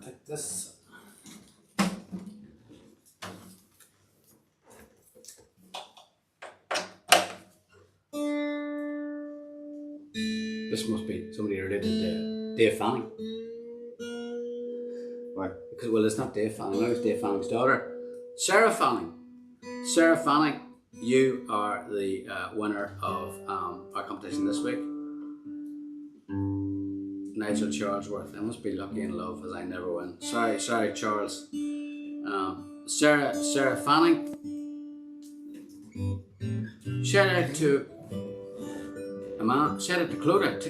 Take this. This must be somebody related to Dave Fanning. Why? Because, well, it's not Dave Fanning. Now it's Dave Fanning's daughter, Sarah Fanning. Sarah Fanning, you are the winner of our competition this week. Nigel Charlesworth. I must be lucky in love, as I never win. Sorry, Charles. Sarah Fanning. Shout out to a man. Shout out to Clodagh.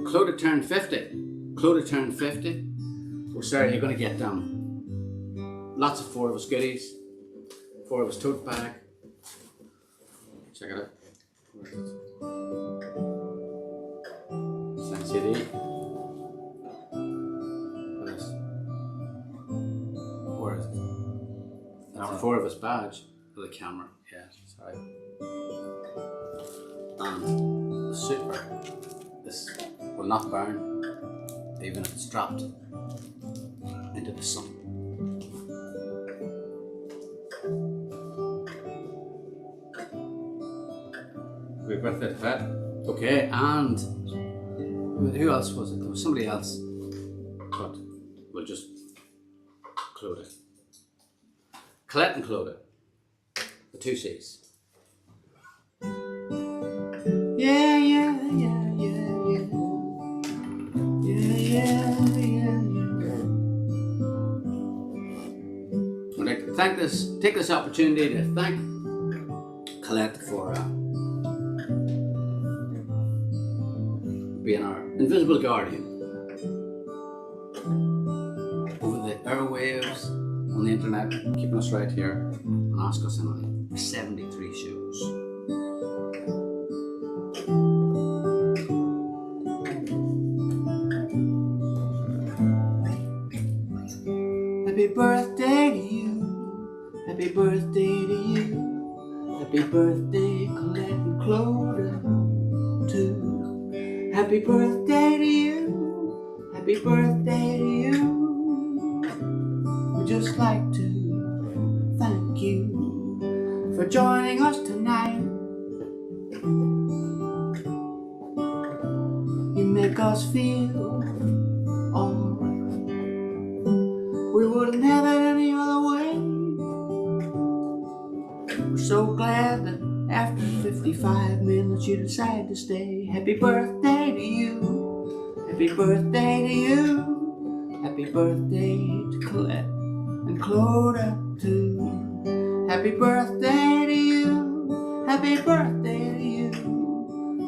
Clodagh turned 50. Clodagh turned 50. Well, Sarah, you're going to get lots of 4 of us goodies, 4 of us tote bag. Check it out. Where is it? Signed CD. What else? Where is it? That's a 4 of us badge for the camera. Yeah, sorry. And the super. This will not burn, even if it's dropped into the sun. Happy birthday to Pat. Okay, and who else was it? There was somebody else, but we'll just Clodagh. Colette and Clodagh, the 2 C's. Yeah, yeah, yeah, yeah, yeah. Yeah, yeah, yeah, yeah. I'd like to take this opportunity to thank Colette for being our invisible guardian over the airwaves, on the internet, keeping us right here, and ask us in 73 shows. Happy birthday to you, happy birthday to you, happy birthday Colette and Clodagh too. Happy birthday to you, happy birthday to you. We'd just like to thank you for joining us tonight. You make us feel alright. We wouldn't have it any other way. We're so glad that after 55 minutes you decide to stay. Happy birthday to you, happy birthday to you, happy birthday to Colette and Clodagh too. Happy birthday to you, happy birthday to you,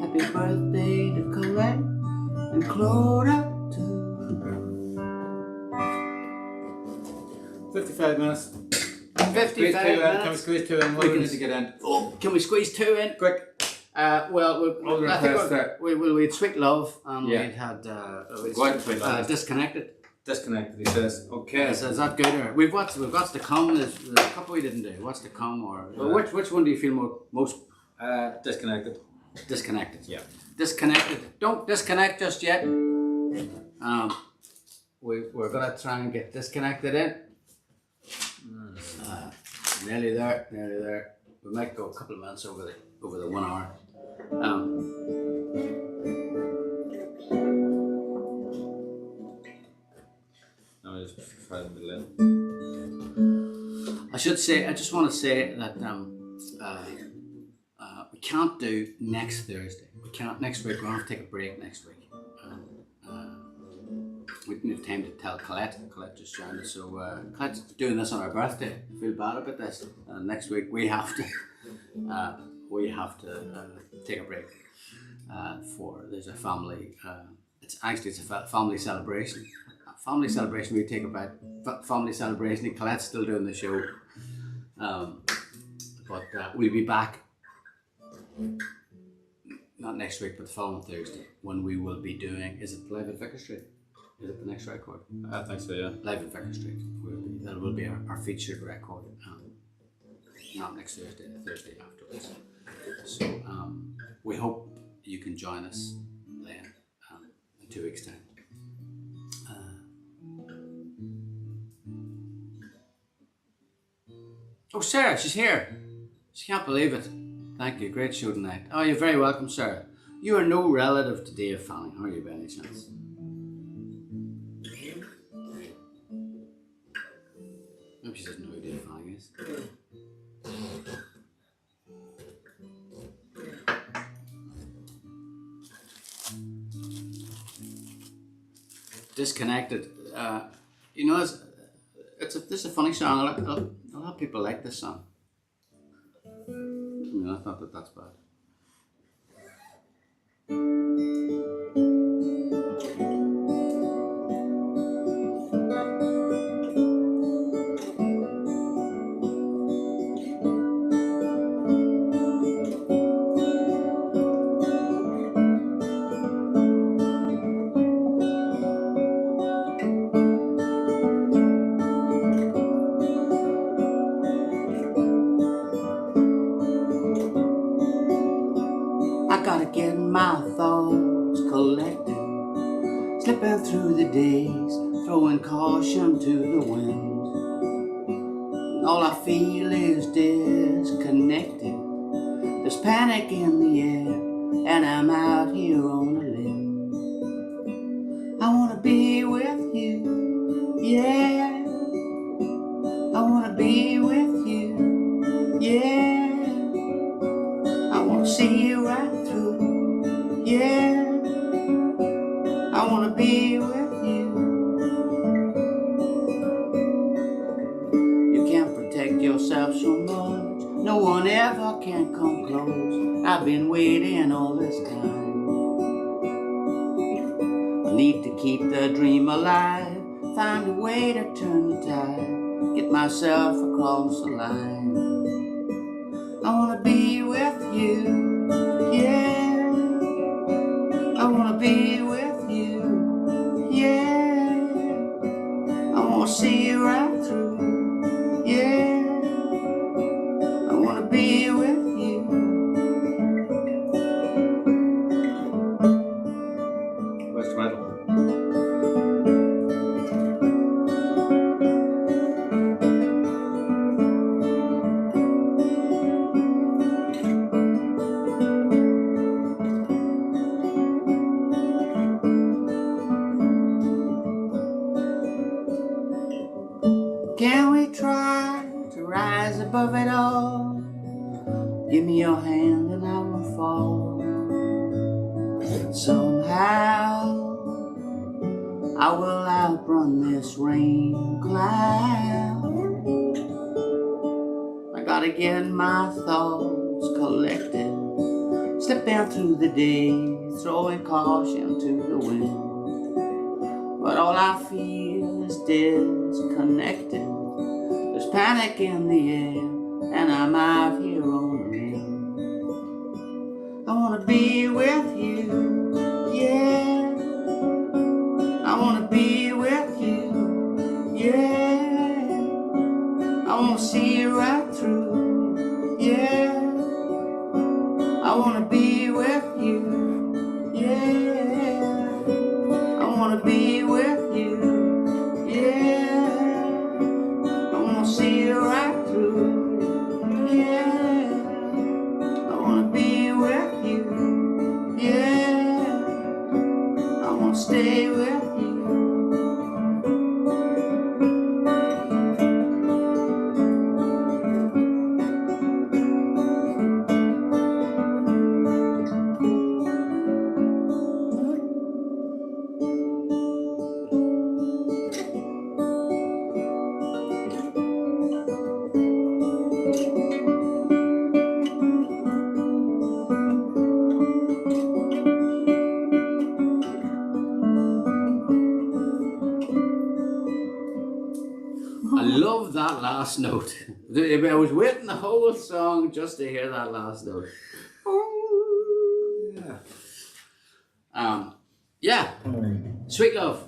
happy birthday to Colette and Clodagh too. 55 minutes. 55 Can we minutes. squeeze 2 in? What do we need to get in? Oh, can we squeeze 2 in? Quick. I think we'd Sweet Love and Yeah. we'd had Go ahead, Sweet Love. Disconnected. Disconnected, he says. Okay. Is that good? Or we've what's to come. There's a couple we didn't do. What's to come? Or which one do you feel most Disconnected. disconnected? Yeah. Disconnected. Don't disconnect just yet. We're gonna try and get disconnected in. Nearly there. We might go a couple of minutes over the 1 hour. No, just 5 minutes I just want to say that we can't do next Thursday. We can't next week. We're going to have to take a break next week. We didn't have time to tell Colette. Colette just joined us, so Colette's doing this on her birthday. I feel bad about this. Next week we have to take a break. There's a family. It's a family celebration. Family celebration. We take about family celebration. And Colette's still doing the show, but we'll be back. Not next week, but the following Thursday, when we will be doing. Is it live at Vicar Street? Is it the next record? I think so, yeah. Live at Vicar Street. That will be our featured record. Not next Thursday, the Thursday afterwards. So we hope you can join us then in 2 weeks' time. Oh, Sarah, she's here. She can't believe it. Thank you. Great show tonight. Oh, you're very welcome, Sarah. You are no relative to Dave Fanning, are you, by any chance? Maybe she doesn't know who Dave Fanning is. Disconnected. You know, this is a funny song. A lot of people like this song. I mean, I thought that's bad. throwing caution to the wind. All I feel is disconnected. There's panic in the air, and I'm out here on a limb. I wanna be with you, yeah. I wanna be with you, yeah. I wanna see you right through, yeah. I wanna be with you. You can't protect yourself so much, no one ever can come close. I've been waiting all this time. I need to keep the dream alive, find a way to turn the tide, get myself across the line. I wanna be with you, yeah. I wanna be with you, yeah. I wanna see you right through, yeah. I wanna be with you. Where's Tomato? Can we try to rise above it all? Give me your hand and I will fall. Somehow I will outrun this rain cloud. I gotta get my thoughts collected, slipping through the day, throwing caution to the wind. But all I feel is disconnected. There's panic in the air, and I'm out here on a limb. I wanna be with you, yeah. I wanna be with you, yeah. I wanna see you right through, yeah. I wanna be with you, yeah. I wanna be with you, yeah. I wanna see you right through, yeah. I wanna be with you, yeah. I wanna stay with you. I love that last note. I was waiting the whole song just to hear that last note. Yeah. Yeah. Sweet Love.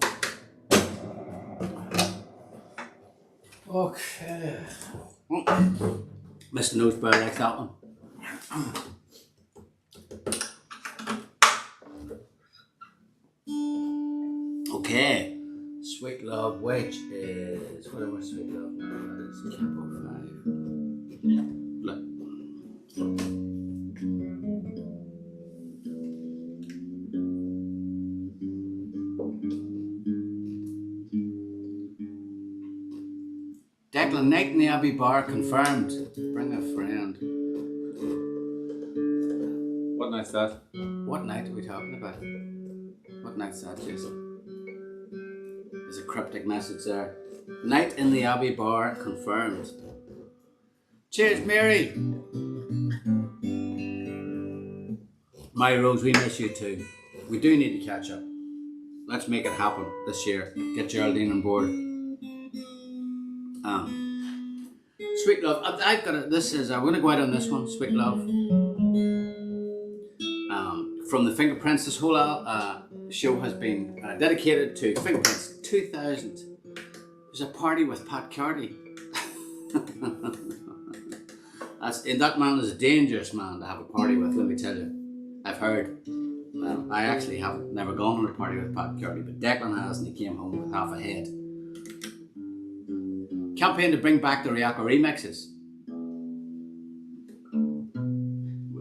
Okay. Mr. Noseborough likes that one. Okay. Sweet Love, which is whatever Sweet Love now is. Tempo 5. Yeah. Look. Declan, night in the Abbey Bar confirmed. Bring a friend. What night's that? What night are we talking about? What night's that, Jason? There's a cryptic message there. Night in the Abbey Bar confirmed. Cheers, Mary. My Rose, we miss you too. We do need to catch up. Let's make it happen this year. Get Geraldine on board. Sweet Love. I've got it. This is. I'm going to go out on this one. Sweet Love. From the Fingerprints. This whole show has been dedicated to Fingerprints 2000. There's a party with Pat Carty. And that man is a dangerous man to have a party with. Let me tell you. I've heard. I actually have never gone on a party with Pat McCurdy, but Declan has, and he came home with half a head. Campaign to bring back the Ryaka remixes.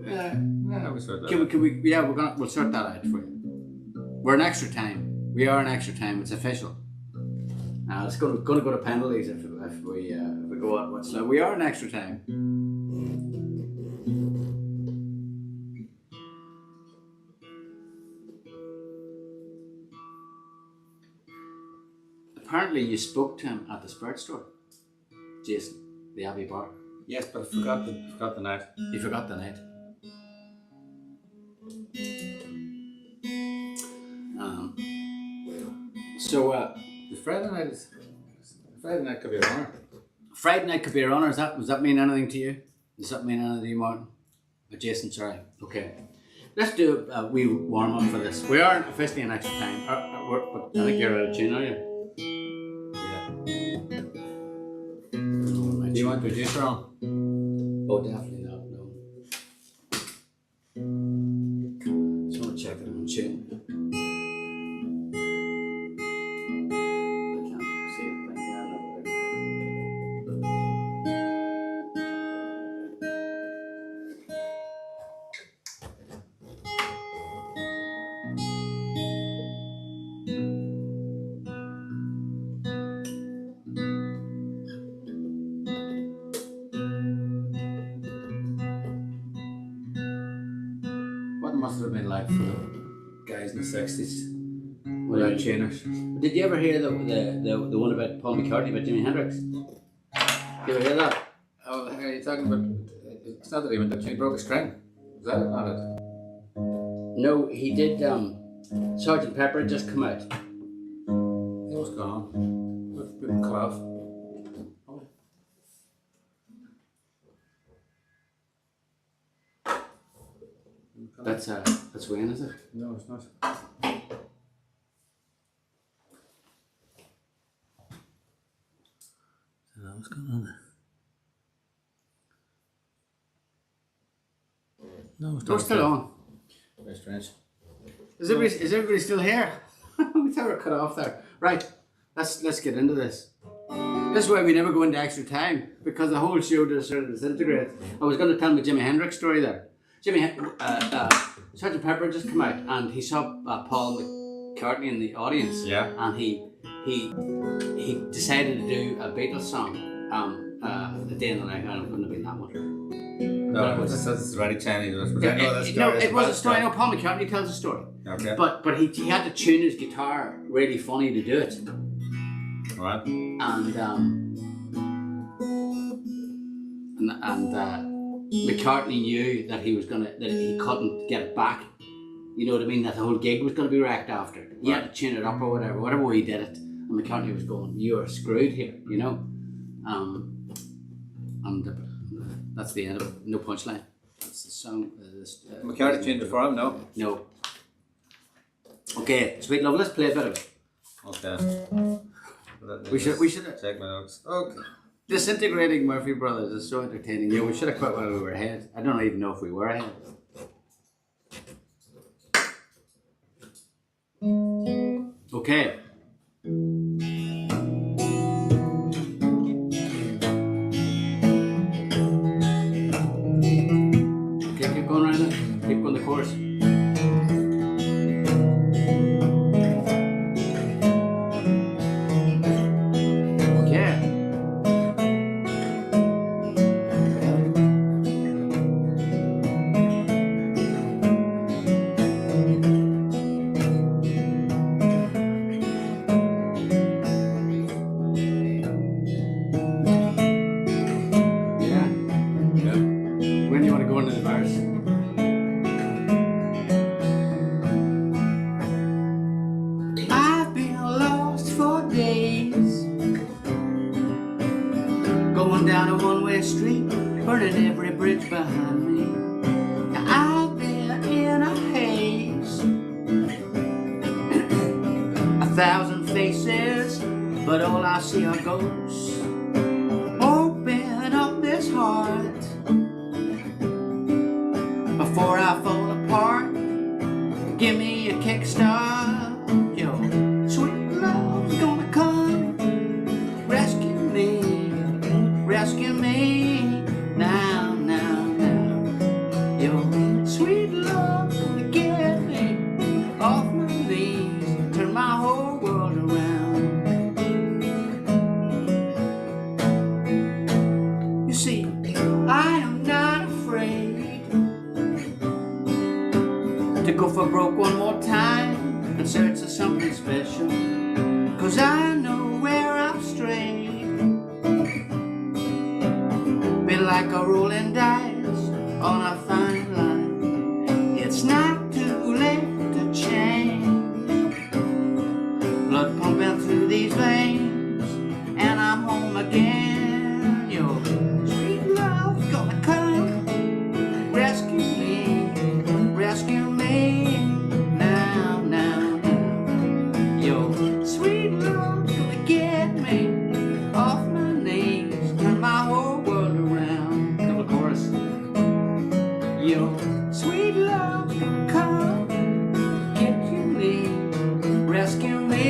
Yeah, we sort that. Can we? Yeah, we'll sort that out for you. We're an extra time. We are an extra time. It's official. It's going to go to penalties if we go on much slow. We are an extra time. Apparently, you spoke to him at the spirit store, Jason, the Abbey Bar. Yes, but I forgot the night. You forgot the night. The Friday night could be an honour. Friday night could be your honour. Does that mean anything to you? Does that mean anything to you, Martin? Jason, sorry. Okay. Let's do a wee warm up for this. We are officially an extra time. But I think you're out of tune, are you? Yeah. Do you want producer on? Oh, definitely not. No. Just want to check that I'm in tune. What must it have been like for the guys in the 60s without tuners? Did you ever hear the one about Paul McCartney, about Jimi Hendrix? Did you ever hear that? Oh, are you talking about? It's not that he went up. He broke a string. Is that not it? No, he did. Sergeant Pepper had just come out. What's going on? With cut off. That's Wayne, is it? No, it's not. What's going on there? No, it's We're still on. Very strange. Is everybody still here? We thought we were cut off there. Right, let's get into this. This is why we never go into extra time, because the whole show just sort of disintegrates. I was going to tell my Jimi Hendrix story there. Sergeant Pepper had just come out, and he saw Paul McCartney in the audience. Yeah. And he decided to do a Beatles song, The Day and the Night. I couldn't have been that one. No, it was already Chinese. It was a story. No, Paul McCartney tells a story. Okay. But he had to tune his guitar really funny to do it. Right. And McCartney knew that he couldn't get it back. You know what I mean? That the whole gig was going to be wrecked after. He had to tune it up or whatever way he did it. And McCartney was going, "You're screwed here," you know. That's the end of it. No punchline. That's the song. McCartney tuned it for him, no? No. Okay, sweet love. Let's play a bit of it. Okay. We should check my notes. Okay. Disintegrating Murphy Brothers is so entertaining. Yeah, we should have quit while we were ahead. I don't even know if we were ahead. Okay. Okay, keep going around it. Keep going the chorus. broke one more time in search of something special, 'cause I know where I've strayed. Been like a rolling dice on a fine line. It's not too late to change. Blood pumping through these veins, and I'm home again. Your sweet love's gonna come rescue me, rescue me now, now, now. Your sweet love's gonna get me off my knees, turn my whole world around. Double chorus. Your sweet love's gonna come get you me, rescue me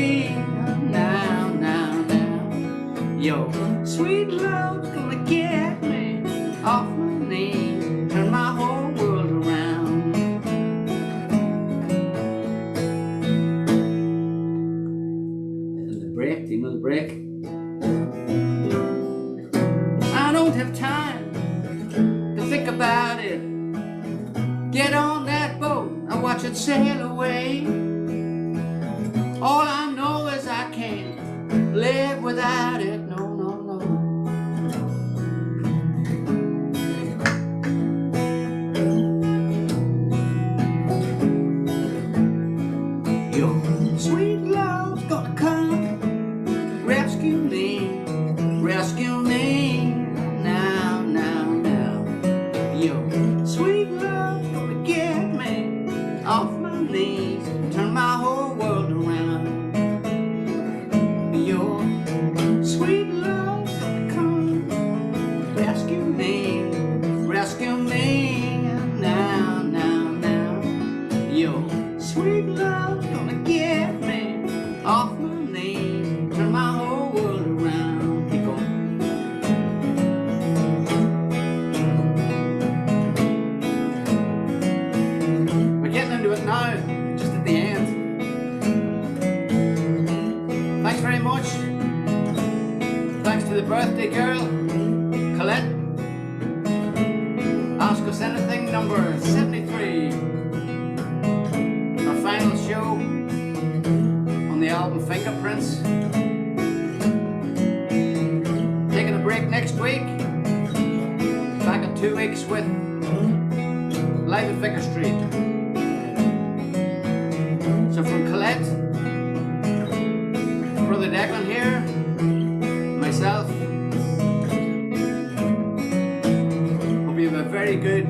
now, now, now. Your sweet love's gonna get me off my knees, turn my whole world around. And the break, do you know the break? I don't have time to think about it. Get on that boat and watch it sail away. All I know is I can't live without it. No, no, no. Your sweet love's gonna come rescue me, rescue me now, now, now. Your sweet love's gonna get me off my knees, turn my whole world around. Your sweet love's gonna come rescue me, rescue me now, now, now. Your sweet love's gonna get me off my knees, turn my whole world around. Keep going. We're getting into it now, just at the end. Thanks very much. Thanks to the birthday girl, Colette. Ask Us Anything number 73. Our final show on the album Fingerprints. Taking a break next week. Back in 2 weeks with Live at Vicar Street. So from Colette, Brother Declan here, myself, hope you have a very good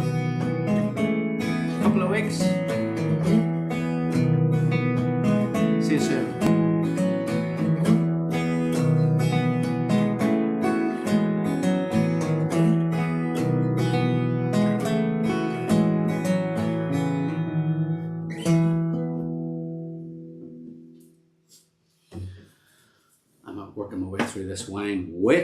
couple of weeks. See you soon. I'm not working my way through this wine. Wait.